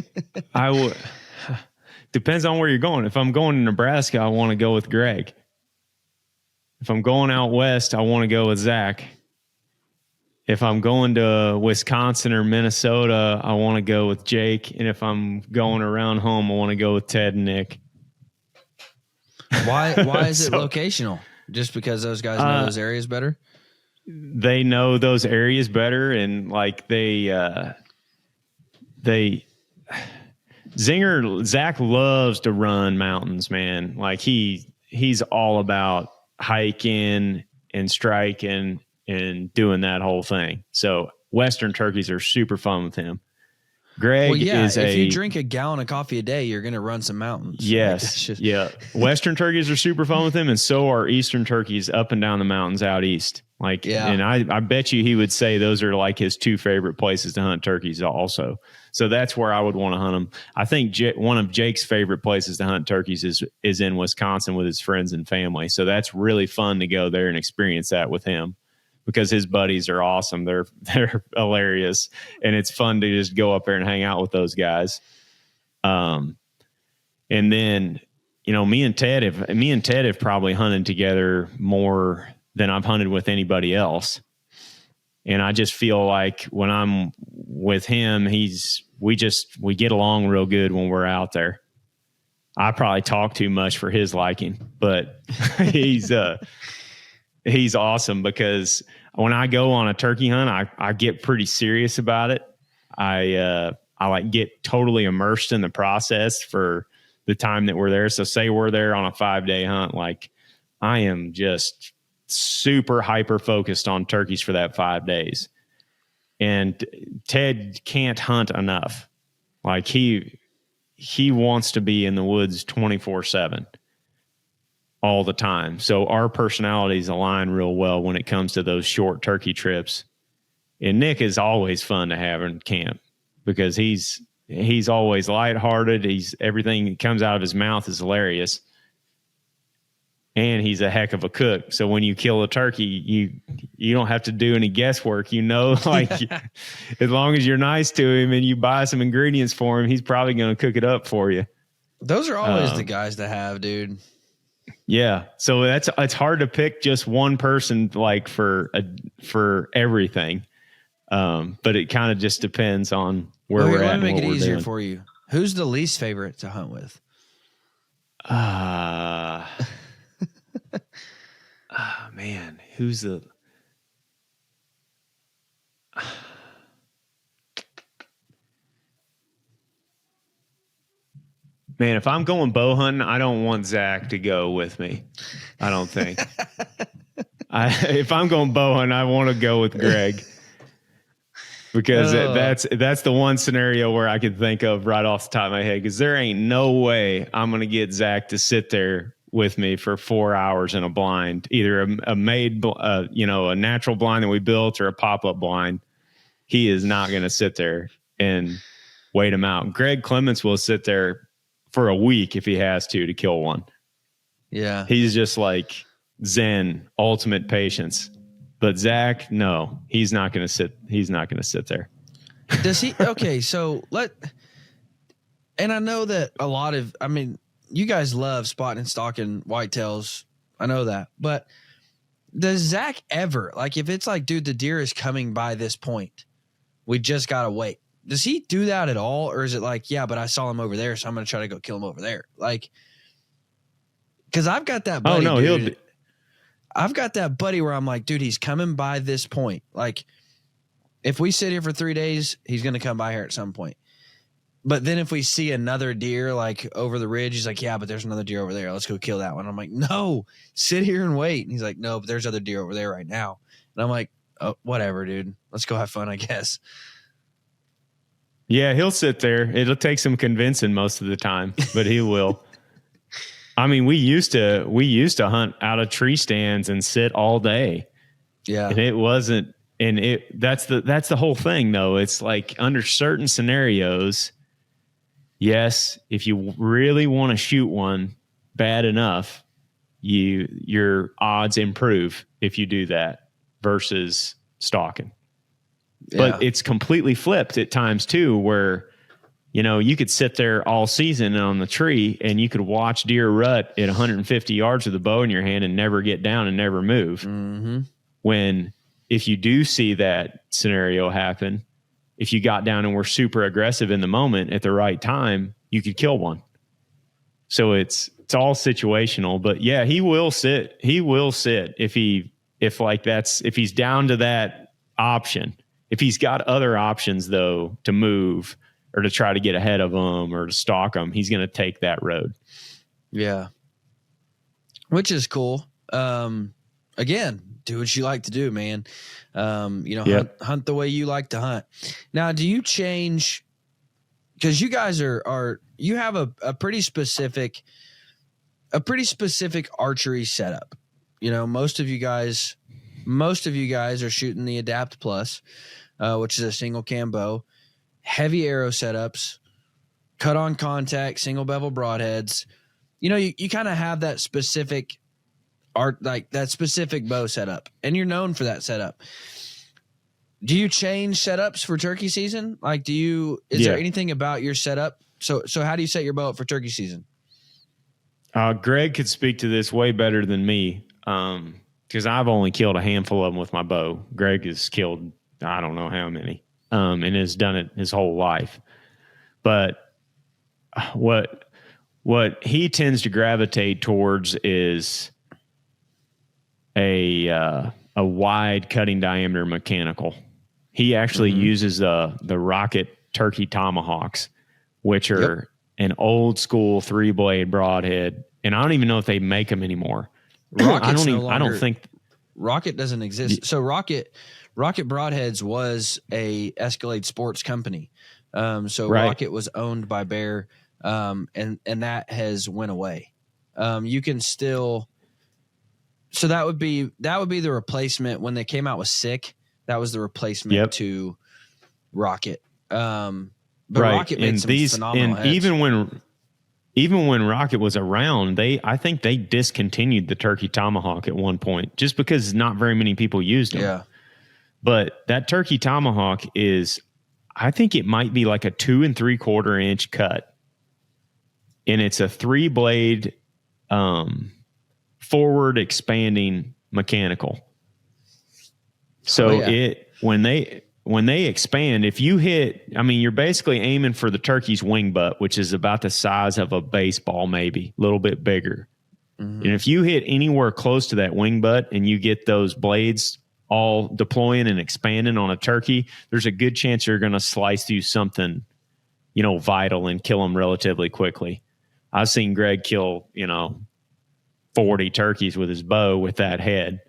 depends on where you're going. If I'm going to Nebraska, I want to go with Greg. If I'm going out west, I want to go with Zach. If I'm going to Wisconsin or Minnesota, I want to go with Jake. And if I'm going around home, I want to go with Ted and Nick. Why is it locational? Just because those guys know those areas better? They know those areas better, and like Zach loves to run mountains, man. Like he's all about hiking and striking and doing that whole thing. So Western turkeys are super fun with him. Greg is if you drink a gallon of coffee a day, you're going to run some mountains. Yes. Western turkeys are super fun with him, and so are Eastern turkeys up and down the mountains out east. And I bet you he would say those are like his 2 favorite places to hunt turkeys also. So that's where I would want to hunt them. I think one of Jake's favorite places to hunt turkeys is in Wisconsin with his friends and family. So that's really fun to go there and experience that with him, because his buddies are awesome. They're hilarious, and it's fun to just go up there and hang out with those guys. And then, you know, me and Ted have probably hunted together more than I've hunted with anybody else. And I just feel like when I'm with him, we get along real good when we're out there. I probably talk too much for his liking, but he's awesome, because when I go on a turkey hunt, I get pretty serious about it. I like get totally immersed in the process for the time that we're there. So say we're there on a 5-day hunt, like I am just super hyper focused on turkeys for that 5 days. And Ted can't hunt enough. Like he wants to be in the woods 24/7 all the time. So our personalities align real well when it comes to those short turkey trips. And Nick is always fun to have in camp, because he's always lighthearted. Everything that comes out of his mouth is hilarious. And he's a heck of a cook. So when you kill a turkey, you don't have to do any guesswork. You know, like as long as you're nice to him and you buy some ingredients for him, he's probably going to cook it up for you. Those are always the guys to have, dude. Yeah. So it's hard to pick just one person like for everything. But it kind of just depends on where we're at Let and me make what it we're easier doing. for you. Who's the least favorite to hunt with? Man, who's the... Man, if I'm going bow hunting, I don't want Zach to go with me. I don't think. If I'm going bow hunting, I want to go with Greg. Because that's the one scenario where I could think of right off the top of my head. Because there ain't no way I'm going to get Zach to sit there with me for 4 hours in a blind, either a made, a natural blind that we built or a pop-up blind. He is not going to sit there and wait him out. Greg Clements will sit there for a week if he has to kill one. Yeah. He's just like Zen, ultimate patience. But Zach, no, he's not going to sit. He's not going to sit there. Does he? Okay. So and I know that you guys love spotting and stalking whitetails. I know that, but does Zach ever, like, if it's like, dude, the deer is coming by this point, we just got to wait. Does he do that at all? Or is it like, yeah, but I saw him over there, so I'm going to try to go kill him over there? Like, because I've got that buddy, dude. I've got that buddy where I'm like, dude, he's coming by this point. Like, if we sit here for 3 days, he's going to come by here at some point. But then if we see another deer, like, over the ridge, he's like, yeah, but there's another deer over there. Let's go kill that one. I'm like, no, sit here and wait. And he's like, no, but there's other deer over there right now. And I'm like, oh, whatever, dude. Let's go have fun, I guess. Yeah, he'll sit there. It'll take some convincing most of the time, but he will. I mean, we used to hunt out of tree stands and sit all day. Yeah. And it wasn't, and that's the whole thing though. It's like under certain scenarios, yes, if you really want to shoot one bad enough, your odds improve if you do that versus stalking. Yeah. But it's completely flipped at times too, where, you could sit there all season on the tree and you could watch deer rut at 150 yards with a bow in your hand and never get down and never move. Mm-hmm. When if you do see that scenario happen, if you got down and were super aggressive in the moment at the right time, you could kill one. So it's all situational, but yeah, he will sit. He will sit if he's down to that option. If he's got other options though to move or to try to get ahead of them or to stalk them, he's going to take that road. Yeah. Which is cool. Again, do what you like to do, man. Hunt the way you like to hunt. Now, do you change? Because you guys you have a pretty specific archery setup. Most of you guys are shooting the Adapt Plus, which is a single cam bow, heavy arrow setups, cut on contact, single bevel broadheads. You kind of have that specific that specific bow setup, and you're known for that setup. Do you change setups for turkey season? Like, is there anything about your setup? So how do you set your bow up for turkey season? Greg could speak to this way better than me. Because I've only killed a handful of them with my bow. Greg has killed, I don't know how many, and has done it his whole life. But what he tends to gravitate towards is a wide cutting diameter mechanical. He actually uses the Rocket Turkey Tomahawks, which are an old school 3-blade broadhead, and I don't even know if they make them anymore. I don't think Rocket doesn't exist. So Rocket Broadheads was a Escalade Sports company. Rocket was owned by Bear, and that has went away. You can still. So that would be the replacement when they came out with Sick. That was the replacement to Rocket. But Rocket made some phenomenal heads. Even when Rocket was around, I think they discontinued the Turkey Tomahawk at one point just because not very many people used them. Yeah. But that Turkey Tomahawk I think it might be like a 2 3/4 inch cut. And it's a 3-blade, forward expanding mechanical. So when they when they expand, if you hit, I mean, you're basically aiming for the turkey's wing butt, which is about the size of a baseball, maybe a little bit bigger. And if you hit anywhere close to that wing butt and you get those blades all deploying and expanding on a turkey, there's a good chance you're going to slice through something, vital and kill them relatively quickly. I've seen Greg kill, 40 turkeys with his bow with that head.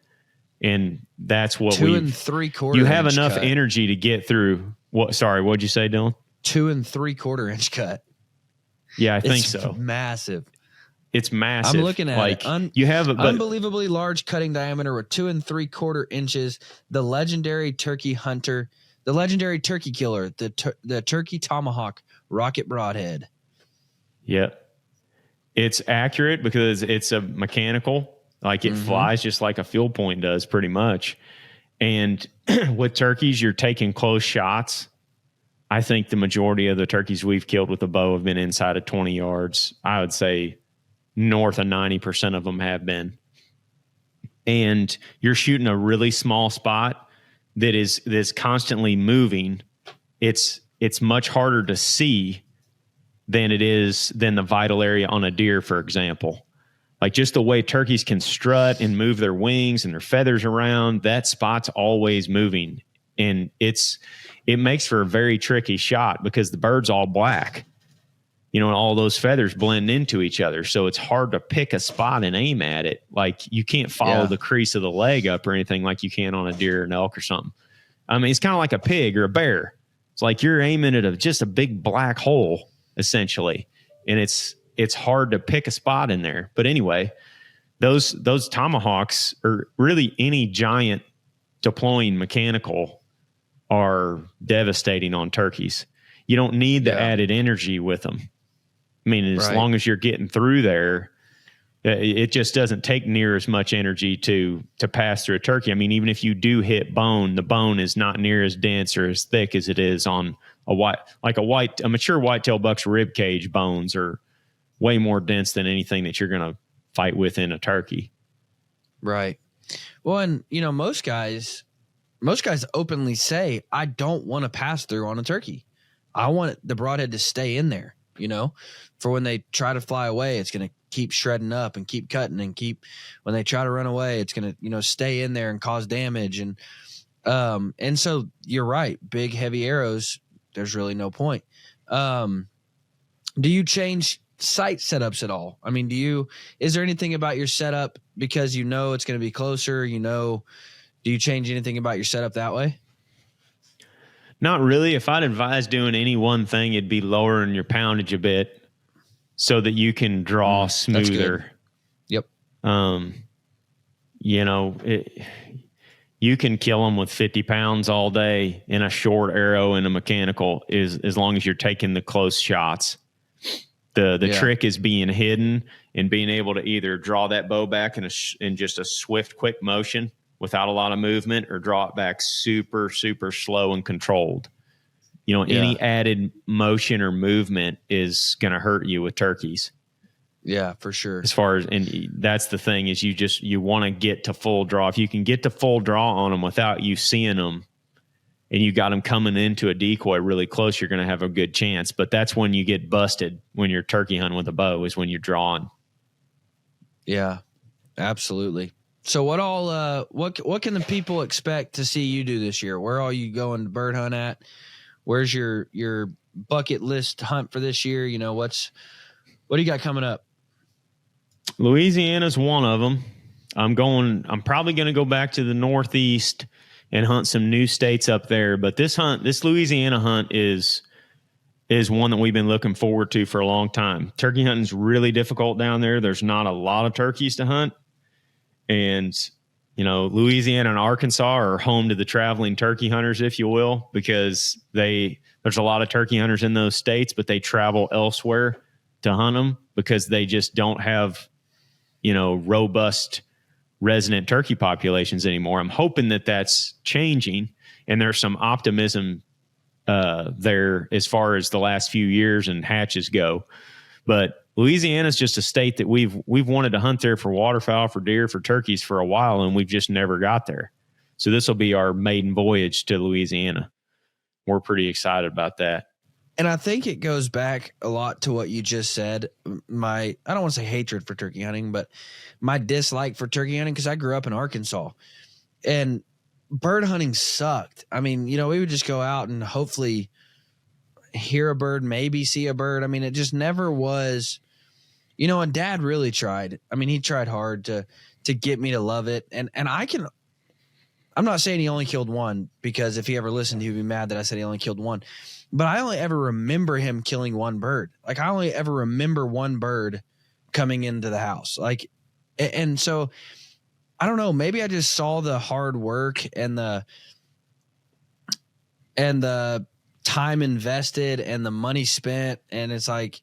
And that's what 2 3/4. You have enough energy to get through. What'd you say, Dylan? 2 3/4 inch cut. Yeah, I think so. Massive. It's massive. I'm looking at it. You have unbelievably large cutting diameter with 2 3/4 inches. The legendary turkey hunter, the legendary turkey killer, the turkey tomahawk rocket broadhead. Yep. It's accurate because it's a mechanical. Like it flies just like a field point does pretty much. And with turkeys, you're taking close shots. I think the majority of the turkeys we've killed with a bow have been inside of 20 yards. I would say north of 90% of them have been. And you're shooting a really small spot that's constantly moving. It's much harder to see than the vital area on a deer, for example. Like just the way turkeys can strut and move their wings and their feathers around, that spot's always moving. And it makes for a very tricky shot because the bird's all black, and all those feathers blend into each other. So it's hard to pick a spot and aim at it. Like you can't follow the crease of the leg up or anything like you can on a deer or an elk or something. I mean, it's kind of like a pig or a bear. It's like you're aiming at just a big black hole, essentially. And it's hard to pick a spot in there. But anyway, those tomahawks, or really any giant deploying mechanical, are devastating on turkeys. You don't need the added energy with them. I mean, as long as you're getting through there, it just doesn't take near as much energy to pass through a turkey. I mean, even if you do hit bone, the bone is not near as dense or as thick as it is on a mature whitetail buck's rib cage bones are way more dense than anything that you're going to fight with in a turkey. Right. Well, and most guys openly say, I don't want to pass through on a turkey. I want the broadhead to stay in there, for when they try to fly away, it's going to keep shredding up and keep cutting and when they try to run away, it's going to, stay in there and cause damage. And so you're right. Big, heavy arrows, there's really no point. Do you change sight setups at all? I mean, is there anything about your setup because it's going to be closer, do you change anything about your setup that way? Not really. If I'd advise doing any one thing, it'd be lowering your poundage a bit so that you can draw smoother. Yep. You can kill them with 50 pounds all day in a short arrow and a mechanical as long as you're taking the close shots. The trick is being hidden and being able to either draw that bow back in just a swift, quick motion without a lot of movement, or draw it back super, super slow and controlled. Any added motion or movement is going to hurt you with turkeys. Yeah, for sure. And that's the thing is you want to get to full draw. If you can get to full draw on them without you seeing them, and you got them coming into a decoy really close, you're going to have a good chance. But that's when you get busted when you're turkey hunting with a bow, is when you're drawing. Yeah, absolutely. So what can the people expect to see you do this year? Where are you going to bird hunt at? Where's your bucket list hunt for this year? What do you got coming up? Louisiana's one of them. I'm probably going to go back to the Northeast and hunt some new states up there. But this Louisiana hunt is one that we've been looking forward to for a long time. Turkey hunting's really difficult down there. There's not a lot of turkeys to hunt. And, Louisiana and Arkansas are home to the traveling turkey hunters, if you will, because there's a lot of turkey hunters in those states, but they travel elsewhere to hunt them because they just don't have, robust resident turkey populations anymore. I'm hoping that that's changing, and there's some optimism there as far as the last few years and hatches go. But Louisiana is just a state that we've wanted to hunt there for waterfowl, for deer, for turkeys for a while, and we've just never got there. So this will be our maiden voyage to Louisiana. we're pretty excited about that. And I think it goes back a lot to what you just said. I don't want to say hatred for turkey hunting, but my dislike for turkey hunting, because I grew up in Arkansas and bird hunting sucked. I mean, we would just go out and hopefully hear a bird, maybe see a bird. I mean, it just never was, and Dad really tried. I mean, he tried hard to get me to love it. And I'm not saying he only killed one, because if he ever listened, he would be mad that I said he only killed one. But I only ever remember him killing one bird. Like, I only ever remember one bird coming into the house. Like, and so I don't know, maybe I just saw the hard work and the time invested and the money spent, and it's like,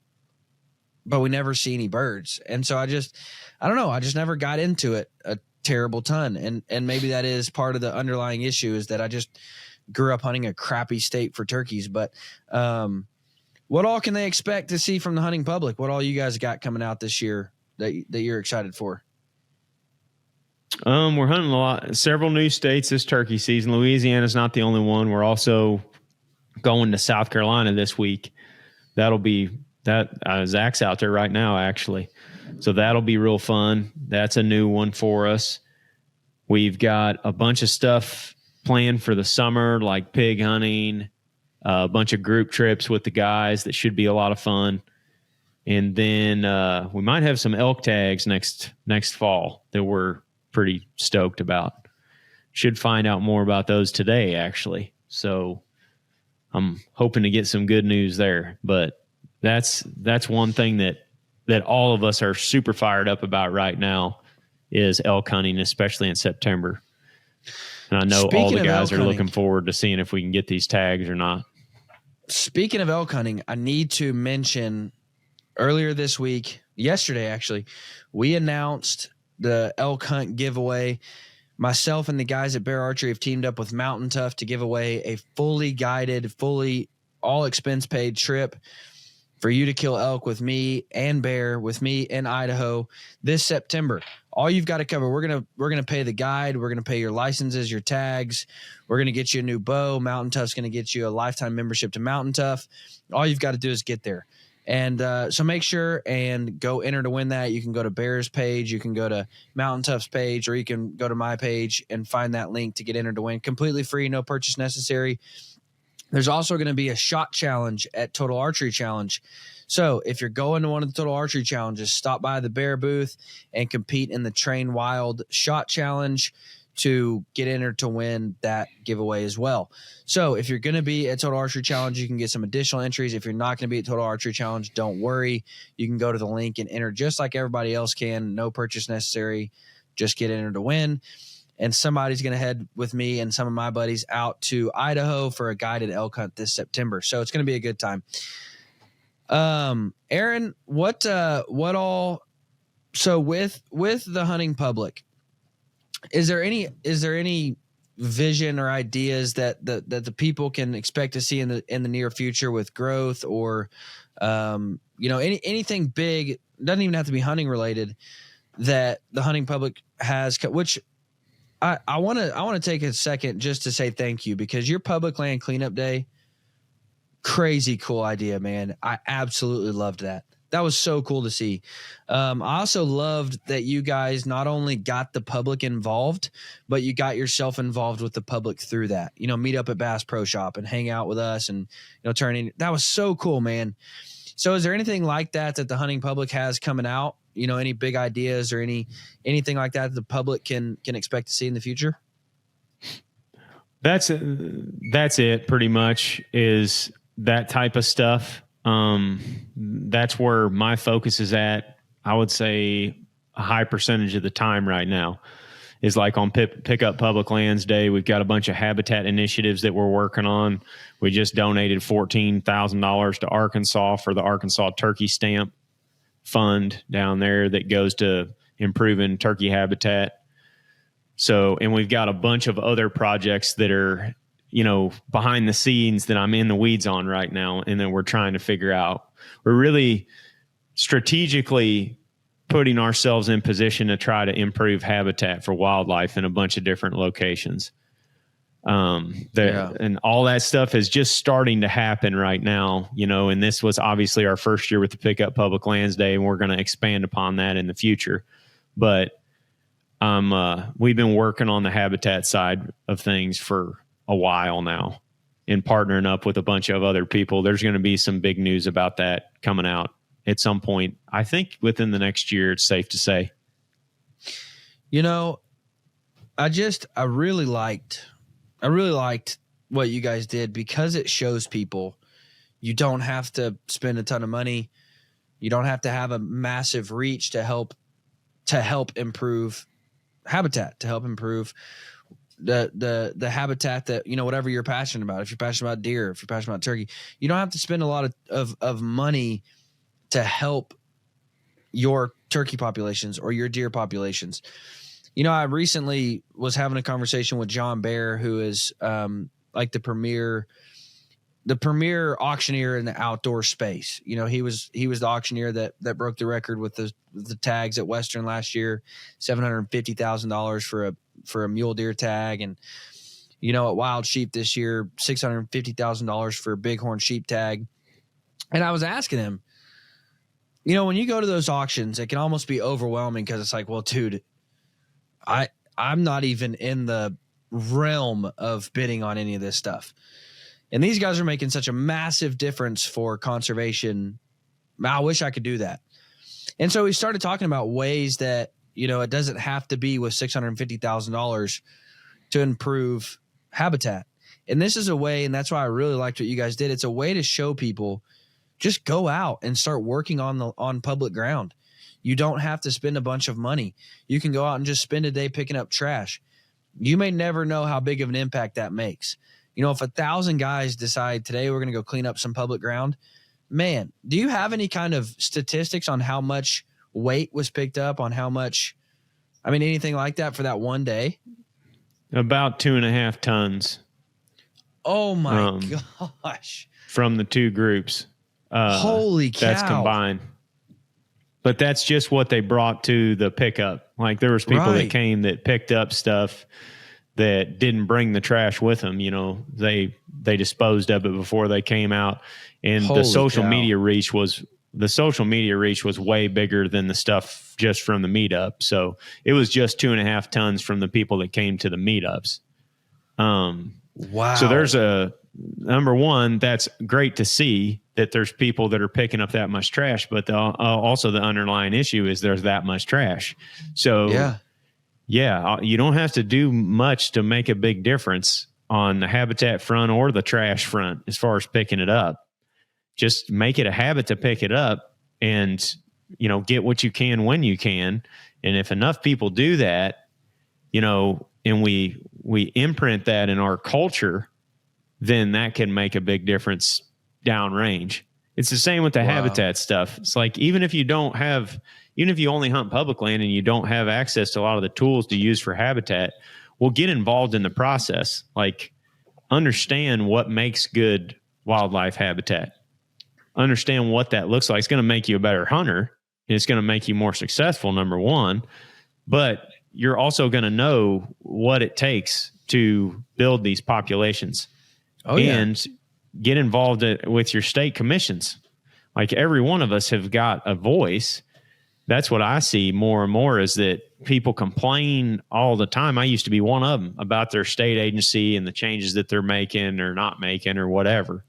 but we never see any birds. And so I don't know, I just never got into it a terrible ton. And maybe that is part of the underlying issue, is that I just grew up hunting a crappy state for turkeys. But what all can they expect to see from the hunting public? What all you guys got coming out this year that you're excited for? We're hunting several new states this turkey season. Louisiana's not the only one. We're also going to South Carolina this week. That'll be Zach's out there right now, actually. So that'll be real fun. That's a new one for us. We've got a bunch of stuff planned for the summer, like pig hunting, a bunch of group trips with the guys that should be a lot of fun. And then we might have some elk tags next fall that we're pretty stoked about. Should find out more about those today, actually. So I'm hoping to get some good news there. But that's one thing that all of us are super fired up about right now is elk hunting, especially in September. And I know all the guys are looking forward to seeing if we can get these tags or not. Speaking of elk hunting, I need to mention earlier this week, yesterday actually, we announced the elk hunt giveaway. Myself and the guys at Bear Archery have teamed up with Mountain Tough to give away a fully guided, fully all expense paid trip for you to kill elk with me and Bear, with me in Idaho this September. All you've got to cover, we're gonna pay the guide, we're gonna pay your licenses, your tags, we're gonna get you a new bow. Mountain Tough's gonna get you a lifetime membership to Mountain Tough. All you've got to do is get there. And so make sure and go enter to win that. You can go to Bear's page, you can go to Mountain Tough's page, or you can go to my page and find that link to get entered to win. Completely free, no purchase necessary. There's also going to be a shot challenge at Total Archery Challenge. So if you're going to one of the Total Archery Challenges, stop by the Bear booth and compete in the Train Wild Shot Challenge to get entered to win that giveaway as well. So if you're going to be at Total Archery Challenge, you can get some additional entries. If you're not going to be at Total Archery Challenge, don't worry. You can go to the link and enter just like everybody else can. No purchase necessary. Just get entered to win. And somebody's going to head with me and some of my buddies out to Idaho for a guided elk hunt this September. So it's going to be a good time. Aaron, what all, so with the hunting public, is there any vision or ideas that the people can expect to see in the near future with growth, or, anything big? Doesn't even have to be hunting related that the hunting public has, which I want to take a second just to say thank you, because your public land cleanup day, crazy cool idea, man. I absolutely loved that. That was so cool to see. I also loved that you guys not only got the public involved, but you got yourself involved with the public through that. Meet up at Bass Pro Shop and hang out with us, and turn in. That was so cool, man. So is there anything like that the hunting public has coming out? Any big ideas or anything like that the public can expect to see in the future? That's it pretty much, is that type of stuff. That's where my focus is at. I would say a high percentage of the time right now is like on Pick Up Public Lands Day. We've got a bunch of habitat initiatives that we're working on. We just donated $14,000 to Arkansas for the Arkansas Turkey Stamp Fund down there that goes to improving turkey habitat. So, and we've got a bunch of other projects that are, behind the scenes that I'm in the weeds on right now, and then we're trying to figure out. We're really strategically putting ourselves in position to try to improve habitat for wildlife in a bunch of different locations. And all that stuff is just starting to happen right now, and this was obviously our first year with the Pickup Public Lands Day, and we're going to expand upon that in the future. But we've been working on the habitat side of things for a while now and partnering up with a bunch of other people. There's going to be some big news about that coming out at some point. I think within the next year, it's safe to say. I really liked what you guys did, because it shows people you don't have to spend a ton of money. You don't have to have a massive reach to help improve habitat, to help improve the habitat that, whatever you're passionate about. If you're passionate about deer, if you're passionate about turkey, you don't have to spend a lot of money to help your turkey populations or your deer populations. I recently was having a conversation with John Bear, who is like the premier auctioneer in the outdoor space. He was the auctioneer that broke the record with the tags at Western last year, $750,000 for a mule deer tag, and at Wild Sheep this year, $650,000 for a bighorn sheep tag. And I was asking him, when you go to those auctions, it can almost be overwhelming, because it's like, well, dude, I'm not even in the realm of bidding on any of this stuff. And these guys are making such a massive difference for conservation. I wish I could do that. And so we started talking about ways that, it doesn't have to be with $650,000 to improve habitat. And this is a way, and that's why I really liked what you guys did. It's a way to show people, just go out and start working on public ground. You don't have to spend a bunch of money. You can go out and just spend a day picking up trash. You may never know how big of an impact that makes. If 1,000 guys decide today we're going to go clean up some public ground, man, do you have any kind of statistics on how much weight was picked up, on how much, anything like that for that one day? About 2.5 tons. Oh my gosh. From the two groups. Holy cow. That's combined. But that's just what they brought to the pickup. Like, there was people that came that picked up stuff that didn't bring the trash with them. They disposed of it before they came out. And the social media reach was way bigger than the stuff just from the meetup. So it was just 2.5 tons from the people that came to the meetups. Wow. So there's number one, that's great to see that there's people that are picking up that much trash, but also the underlying issue is there's that much trash. So yeah, you don't have to do much to make a big difference on the habitat front or the trash front as far as picking it up. Just make it a habit to pick it up and, get what you can when you can. And if enough people do that, and we imprint that in our culture, then that can make a big difference downrange. It's the same with the habitat stuff. It's like, even if you only hunt public land and you don't have access to a lot of the tools to use for habitat, well, get involved in the process. Like, understand what makes good wildlife habitat. Understand what that looks like. It's going to make you a better hunter, and it's going to make you more successful, number one. But you're also going to know what it takes to build these populations. And get involved with your state commissions. Like, every one of us have got a voice. That's what I see more and more, is that people complain all the time. I used to be one of them, about their state agency and the changes that they're making or not making or whatever.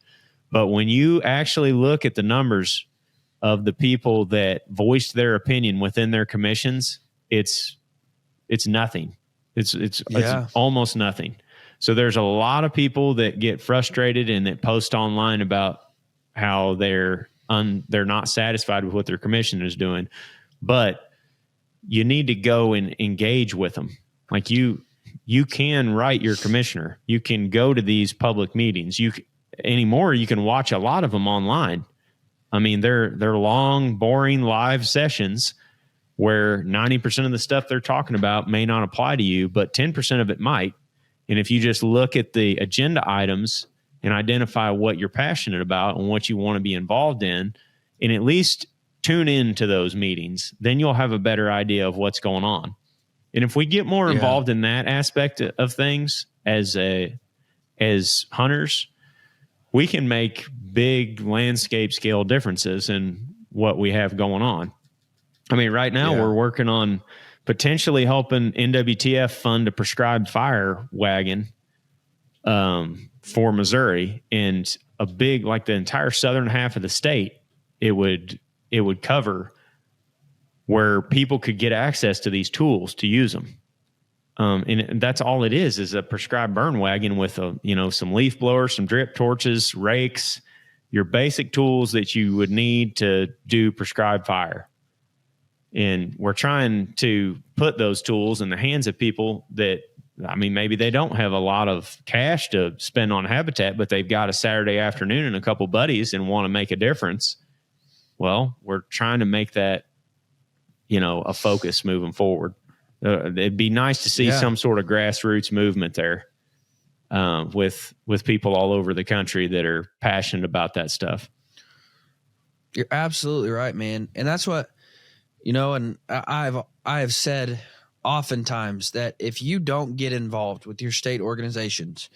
But when you actually look at the numbers of the people that voiced their opinion within their commissions, it's nothing. It's almost nothing. So there's a lot of people that get frustrated and that post online about how they're not satisfied with what their commission is doing. But you need to go and engage with them. Like, you can write your commissioner. You can go to these public meetings. Anymore, you can watch a lot of them online. They're long, boring live sessions where 90% of the stuff they're talking about may not apply to you, but 10% of it might. And if you just look at the agenda items and identify what you're passionate about and what you want to be involved in, and at least tune in to those meetings, then you'll have a better idea of what's going on. And if we get more involved in that aspect of things as a as hunters, we can make big landscape scale differences in what we have going on. I mean, right now we're working on potentially helping NWTF fund a prescribed fire wagon for Missouri, and a big, like the entire southern half of the state, it would cover, where people could get access to these tools to use them. And that's all it is a prescribed burn wagon with some leaf blowers, some drip torches, rakes, your basic tools that you would need to do prescribed fire. And we're trying to put those tools in the hands of people that, I mean, maybe they don't have a lot of cash to spend on habitat, but they've got a Saturday afternoon and a couple buddies and want to make a difference. Well, we're trying to make that, a focus moving forward. It'd be nice to see some sort of grassroots movement there with people all over the country that are passionate about that stuff. You're absolutely right, man. And that's what, and I have said oftentimes that if you don't get involved with your state organizations,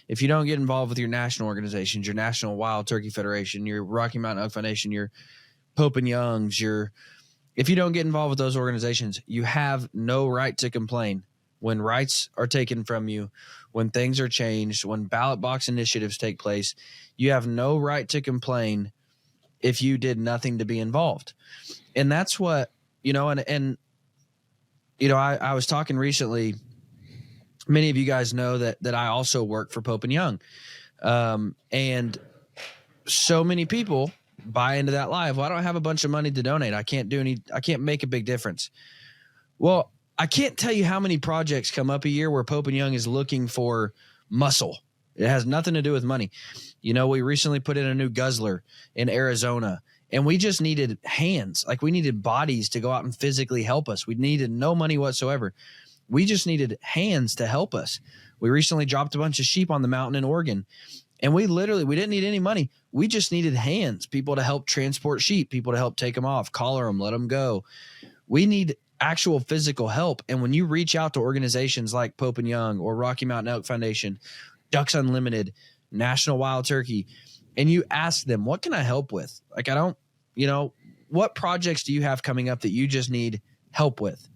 if you don't get involved with your national organizations, your National Wild Turkey Federation, your Rocky Mountain Elk Foundation, your Pope and Young's, if you don't get involved with those organizations, you have no right to complain when rights are taken from you, when things are changed, when ballot box initiatives take place. You have no right to complain if you did nothing to be involved. And that's what, I was talking recently. Many of you guys know that I also work for Pope and Young. And so many people buy into that lie. Well, I don't have a bunch of money to donate. I can't make a big difference. Well, I can't tell you how many projects come up a year where Pope and Young is looking for muscle. It has nothing to do with money. We recently put in a new guzzler in Arizona, and we just needed hands. Like, we needed bodies to go out and physically help us. We needed no money whatsoever. We just needed hands to help us. We recently dropped a bunch of sheep on the mountain in Oregon, and we didn't need any money. We just needed hands, people to help transport sheep, people to help take them off, collar them, let them go. We need actual physical help. And when you reach out to organizations like Pope and Young or Rocky Mountain Elk Foundation, Ducks Unlimited, National Wild Turkey, and you ask them, what can I help with? Like, what projects do you have coming up that you just need help with?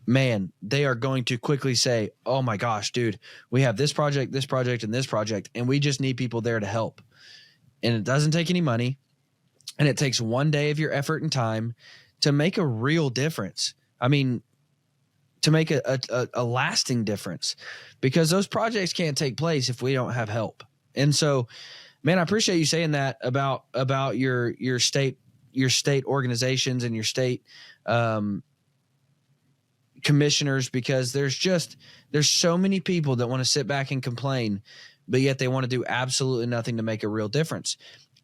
Man, they are going to quickly say, oh my gosh, dude, we have this project, and this project, and we just need people there to help. And it doesn't take any money, and it takes one day of your effort and time to make a real difference. I mean, to make a lasting difference, because those projects can't take place if we don't have help. And so, man, I appreciate you saying that about your state organizations and your state commissioners, because there's so many people that want to sit back and complain, but yet they want to do absolutely nothing to make a real difference.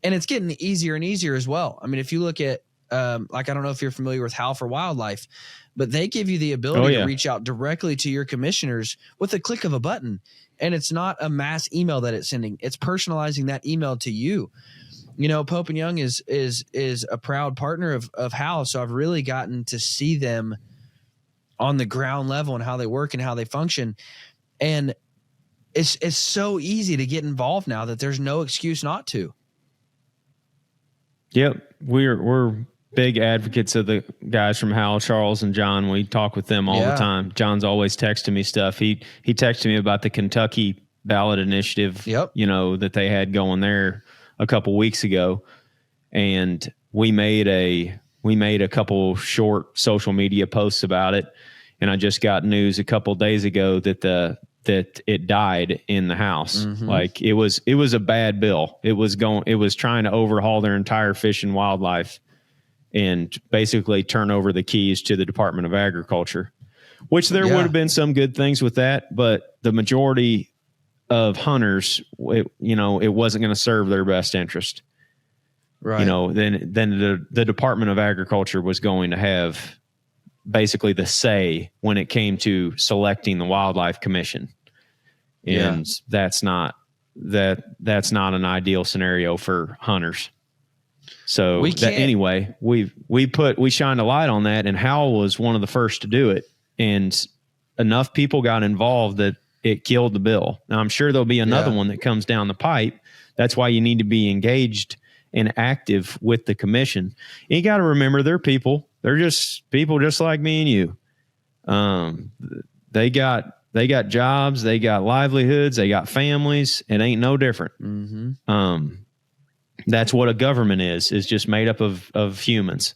And it's getting easier and easier as well. I mean, if you look at I don't know if you're familiar with Howl for Wildlife, but they give you the ability to reach out directly to your commissioners with a click of a button. And it's not a mass email that it's sending. It's personalizing that email to you. Pope and Young is a proud partner of Howl. So I've really gotten to see them on the ground level and how they work and how they function. And it's so easy to get involved now that there's no excuse not to. Yep. We're big advocates of the guys from Howl, Charles and John. We talk with them all the time. John's always texting me stuff. He texted me about the Kentucky ballot initiative, that they had going there a couple weeks ago. And we made a couple short social media posts about it. And I just got news a couple days ago that it died in the House. Mm-hmm. Like, it was a bad bill. It was trying to overhaul their entire fish and wildlife and basically turn over the keys to the Department of Agriculture, which there would have been some good things with that, but the majority of hunters, it wasn't going to serve their best interest. Right. Then the Department of Agriculture was going to have basically the say when it came to selecting the Wildlife Commission. And that's not an ideal scenario for hunters. So we shined a light on that, and Howl was one of the first to do it. And enough people got involved that it killed the bill. Now, I'm sure there'll be another Yeah. one that comes down the pipe. That's why you need to be engaged and active with the commission. And you got to remember, they're people. They're just people just like me and you. They got jobs, they got livelihoods, they got families. It ain't no different. Mm-hmm. That's what a government is just made up of humans,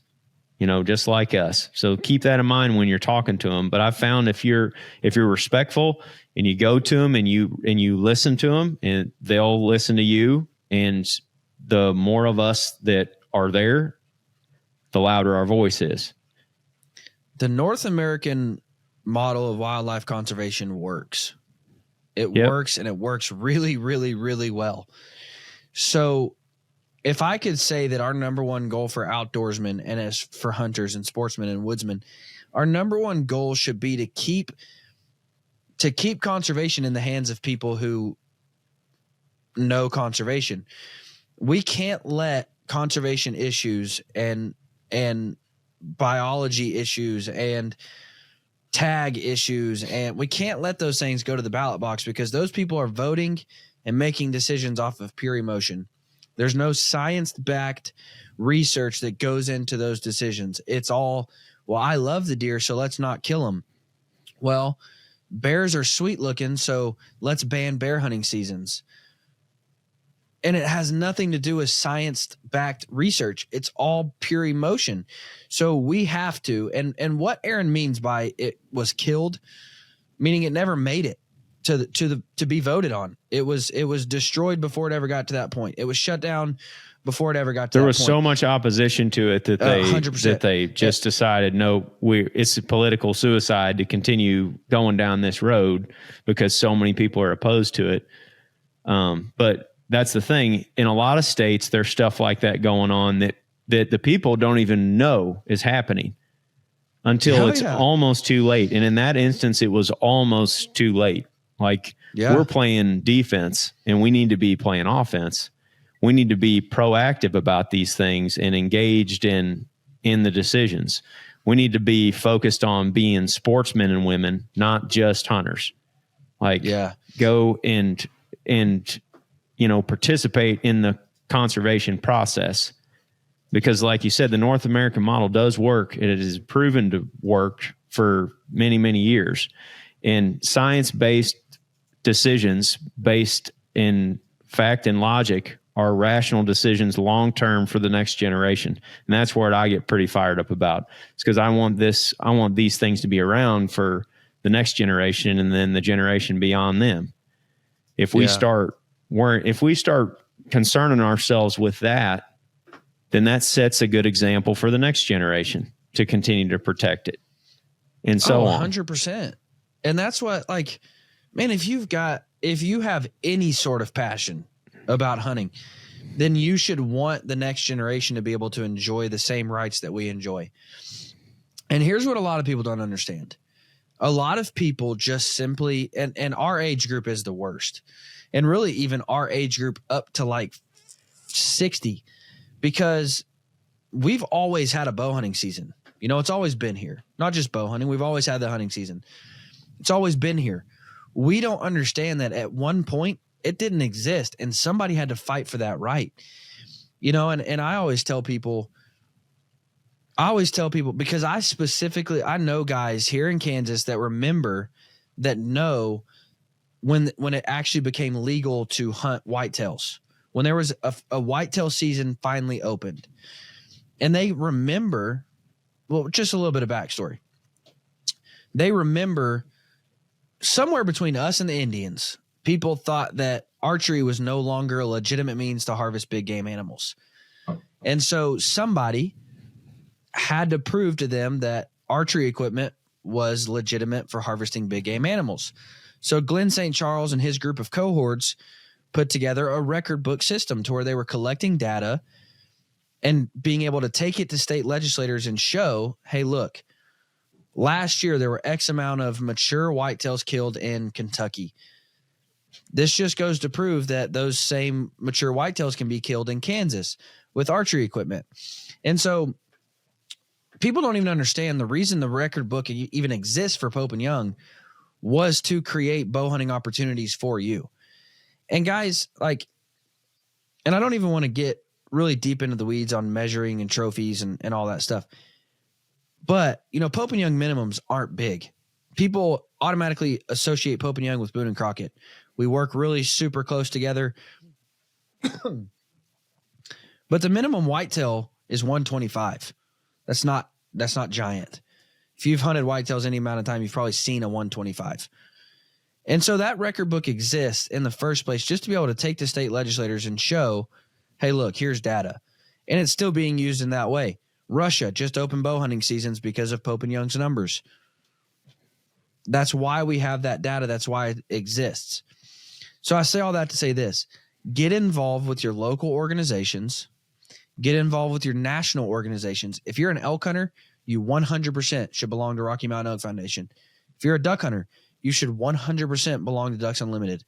just like us. So keep that in mind when you're talking to them. But I've found if you're respectful and you go to them and you listen to them, and they'll listen to you, and the more of us that are there, the louder our voice is. The North American model of wildlife conservation works. It Yep. works, and it works really, really, really well. So if I could say that our number one goal for outdoorsmen and as for hunters and sportsmen and woodsmen, our number one goal should be to keep conservation in the hands of people who know conservation. We can't let conservation issues and biology issues and tag issues, and we can't let those things go to the ballot box, because those people are voting and making decisions off of pure emotion. There's no science-backed research that goes into those decisions. It's all, well, I love the deer, so let's not kill them. Well, bears are sweet looking, so let's ban bear hunting seasons. And it has nothing to do with science-backed research. It's all pure emotion. So we have to, and what Aaron means by it was killed, meaning it never made it to be voted on. It was destroyed before it ever got to that point. It was shut down before it ever got to that point. There was so much opposition to it that 100%. just decided, no, it's a political suicide to continue going down this road because so many people are opposed to it. But that's the thing. In a lot of states, there's stuff like that going on that the people don't even know is happening until it's almost too late. And in that instance, it was almost too late. Like, we're playing defense and we need to be playing offense. We need to be proactive about these things and engaged in the decisions. We need to be focused on being sportsmen and women, not just hunters. Like, go and participate in the conservation process, because like you said, the North American model does work. It is proven to work for many, many years, and science-based decisions based in fact and logic are rational decisions long-term for the next generation. And that's what I get pretty fired up about. It's because I want these things to be around for the next generation and then the generation beyond them. If we start concerning ourselves with that, then that sets a good example for the next generation to continue to protect it. And so on. 100%. And that's what, like, man, if you have any sort of passion about hunting, then you should want the next generation to be able to enjoy the same rights that we enjoy. And here's what a lot of people don't understand. A lot of people just simply, and our age group is the worst. And really even our age group up to like 60, because we've always had a bow hunting season. It's always been here. Not just bow hunting. We've always had the hunting season. It's always been here. We don't understand that at one point it didn't exist and somebody had to fight for that right. And I always tell people, because I know guys here in Kansas that know when it actually became legal to hunt whitetails, when there was a whitetail season finally opened. And they remember, well, just a little bit of backstory. They remember somewhere between us and the Indians, people thought that archery was no longer a legitimate means to harvest big game animals. And so somebody had to prove to them that archery equipment was legitimate for harvesting big game animals. So Glenn St. Charles and his group of cohorts put together a record book system to where they were collecting data and being able to take it to state legislators and show, hey, look, last year there were X amount of mature whitetails killed in Kentucky. This just goes to prove that those same mature whitetails can be killed in Kansas with archery equipment. And so people don't even understand the reason the record book even exists for Pope and Young was to create bow hunting opportunities for you. And guys, like, and I don't even want to get really deep into the weeds on measuring and trophies and all that stuff. But, you know, Pope and Young minimums aren't big. People automatically associate Pope and Young with Boone and Crockett. We work really super close together. But the minimum whitetail is 125. That's not giant. If you've hunted whitetails any amount of time, you've probably seen a 125. And so that record book exists in the first place just to be able to take to state legislators and show, hey, look, here's data. And it's still being used in that way. Russia just opened bow hunting seasons because of Pope and Young's numbers. That's why we have that data. That's why it exists. So I say all that to say this. Get involved with your local organizations. Get involved with your national organizations. If you're an elk hunter, you 100% should belong to Rocky Mountain Elk Foundation. If you're a duck hunter, you should 100% belong to Ducks Unlimited.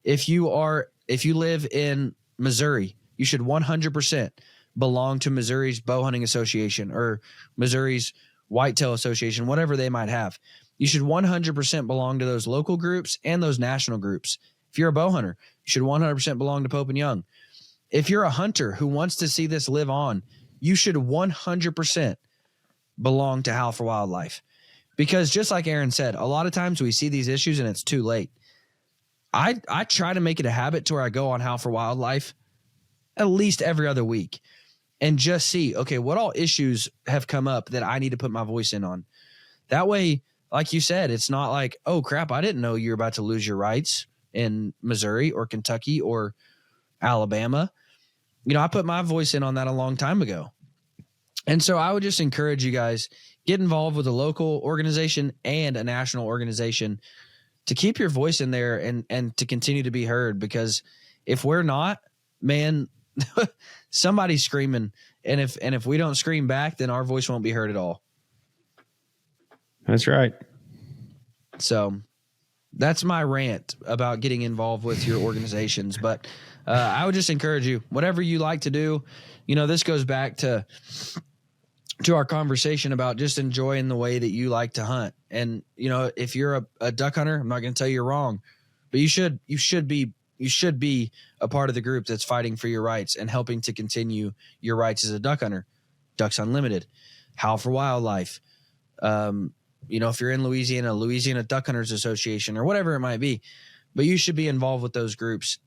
If you live in Missouri, you should 100% belong to Missouri's Bow Hunting Association or Missouri's Whitetail Association, whatever they might have. You should 100% belong to those local groups and those national groups. If you're a bow hunter, you should 100% belong to Pope and Young. If you're a hunter who wants to see this live on, you should 100% belong to Howl for Wildlife. Because just like Aaron said, a lot of times we see these issues and it's too late. I try to make it a habit to where I go on Howl for Wildlife at least every other week and just see, okay, what all issues have come up that I need to put my voice in on. That way, like you said, it's not like, oh, crap, I didn't know you're about to lose your rights in Missouri or Kentucky or Alabama. You know, I put my voice in on that a long time ago. And so I would just encourage you guys, get involved with a local organization and a national organization to keep your voice in there and to continue to be heard. Because if we're not, man, somebody's screaming. And if we don't scream back, then our voice won't be heard at all. That's right. So that's my rant about getting involved with your organizations. But I would just encourage you, whatever you like to do, you know, this goes back to our conversation about just enjoying the way that you like to hunt. And, you know, if you're a duck hunter, I'm not going to tell you you're wrong, but you should be a part of the group that's fighting for your rights and helping to continue your rights as a duck hunter. Ducks Unlimited, Howl for Wildlife. You know, if you're in Louisiana Duck Hunters Association or whatever it might be, but you should be involved with those groups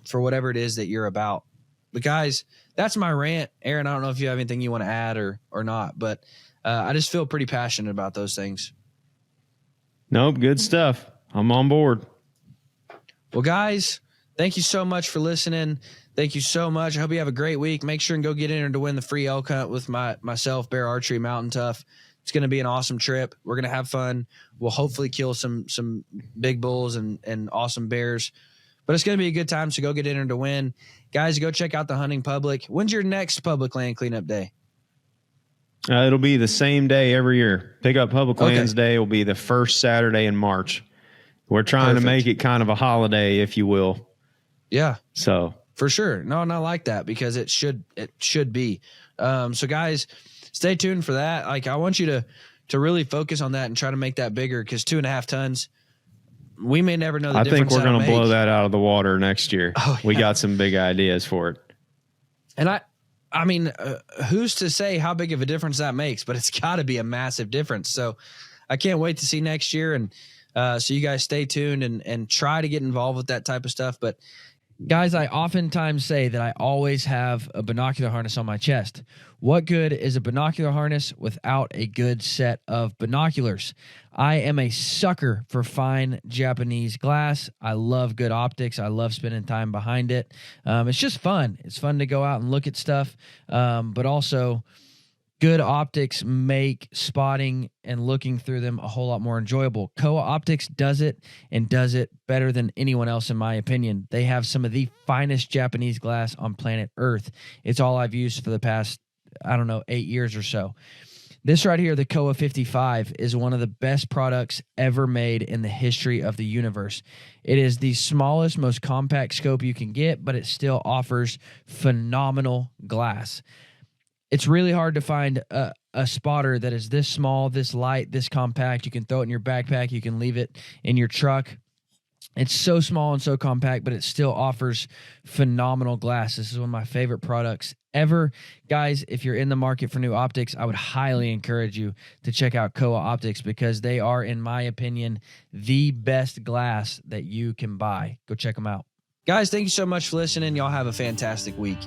for whatever it is that you're about. But guys, that's my rant. Aaron, I don't know if you have anything you want to add or not, but I just feel pretty passionate about those things. Nope. Good stuff. I'm on board. Well, guys, thank you so much for listening. Thank you so much. I hope you have a great week. Make sure and go get in to win the free elk hunt with myself, Bear Archery, Mountain Tough. It's going to be an awesome trip. We're going to have fun. We'll hopefully kill some big bulls and awesome bears. But it's going to be a good time, so go get in to win. Guys, go check out the Hunting Public. When's your next public land cleanup day? It'll be the same day every year. Pick Up Public Lands Day will be the first Saturday in March. We're trying to make it kind of a holiday, if you will. Yeah. So for sure. No, not like that because it should be. So guys, stay tuned for that. Like I want you to really focus on that and try to make that bigger because 2.5 tons, we may never know the difference. I think we're going to blow that out of the water next year. Oh, yeah. We got some big ideas for it. And I mean, who's to say how big of a difference that makes, but it's got to be a massive difference. So I can't wait to see next year. And so you guys stay tuned and try to get involved with that type of stuff. But guys, I oftentimes say that I always have a binocular harness on my chest. What good is a binocular harness without a good set of binoculars? I am a sucker for fine Japanese glass. I love good optics. I love spending time behind it. It's just fun. It's fun to go out and look at stuff, but also good optics make spotting and looking through them a whole lot more enjoyable. Kowa Optics does it and does it better than anyone else, in my opinion. They have some of the finest Japanese glass on planet Earth. It's all I've used for the past, 8 years or so. This right here, the Kowa 55, is one of the best products ever made in the history of the universe. It is the smallest, most compact scope you can get, but it still offers phenomenal glass. It's really hard to find a spotter that is this small, this light, this compact. You can throw it in your backpack. You can leave it in your truck. It's so small and so compact, but it still offers phenomenal glass. This is one of my favorite products ever. Guys, if you're in the market for new optics, I would highly encourage you to check out Kowa Optics because they are, in my opinion, the best glass that you can buy. Go check them out. Guys, thank you so much for listening. Y'all have a fantastic week.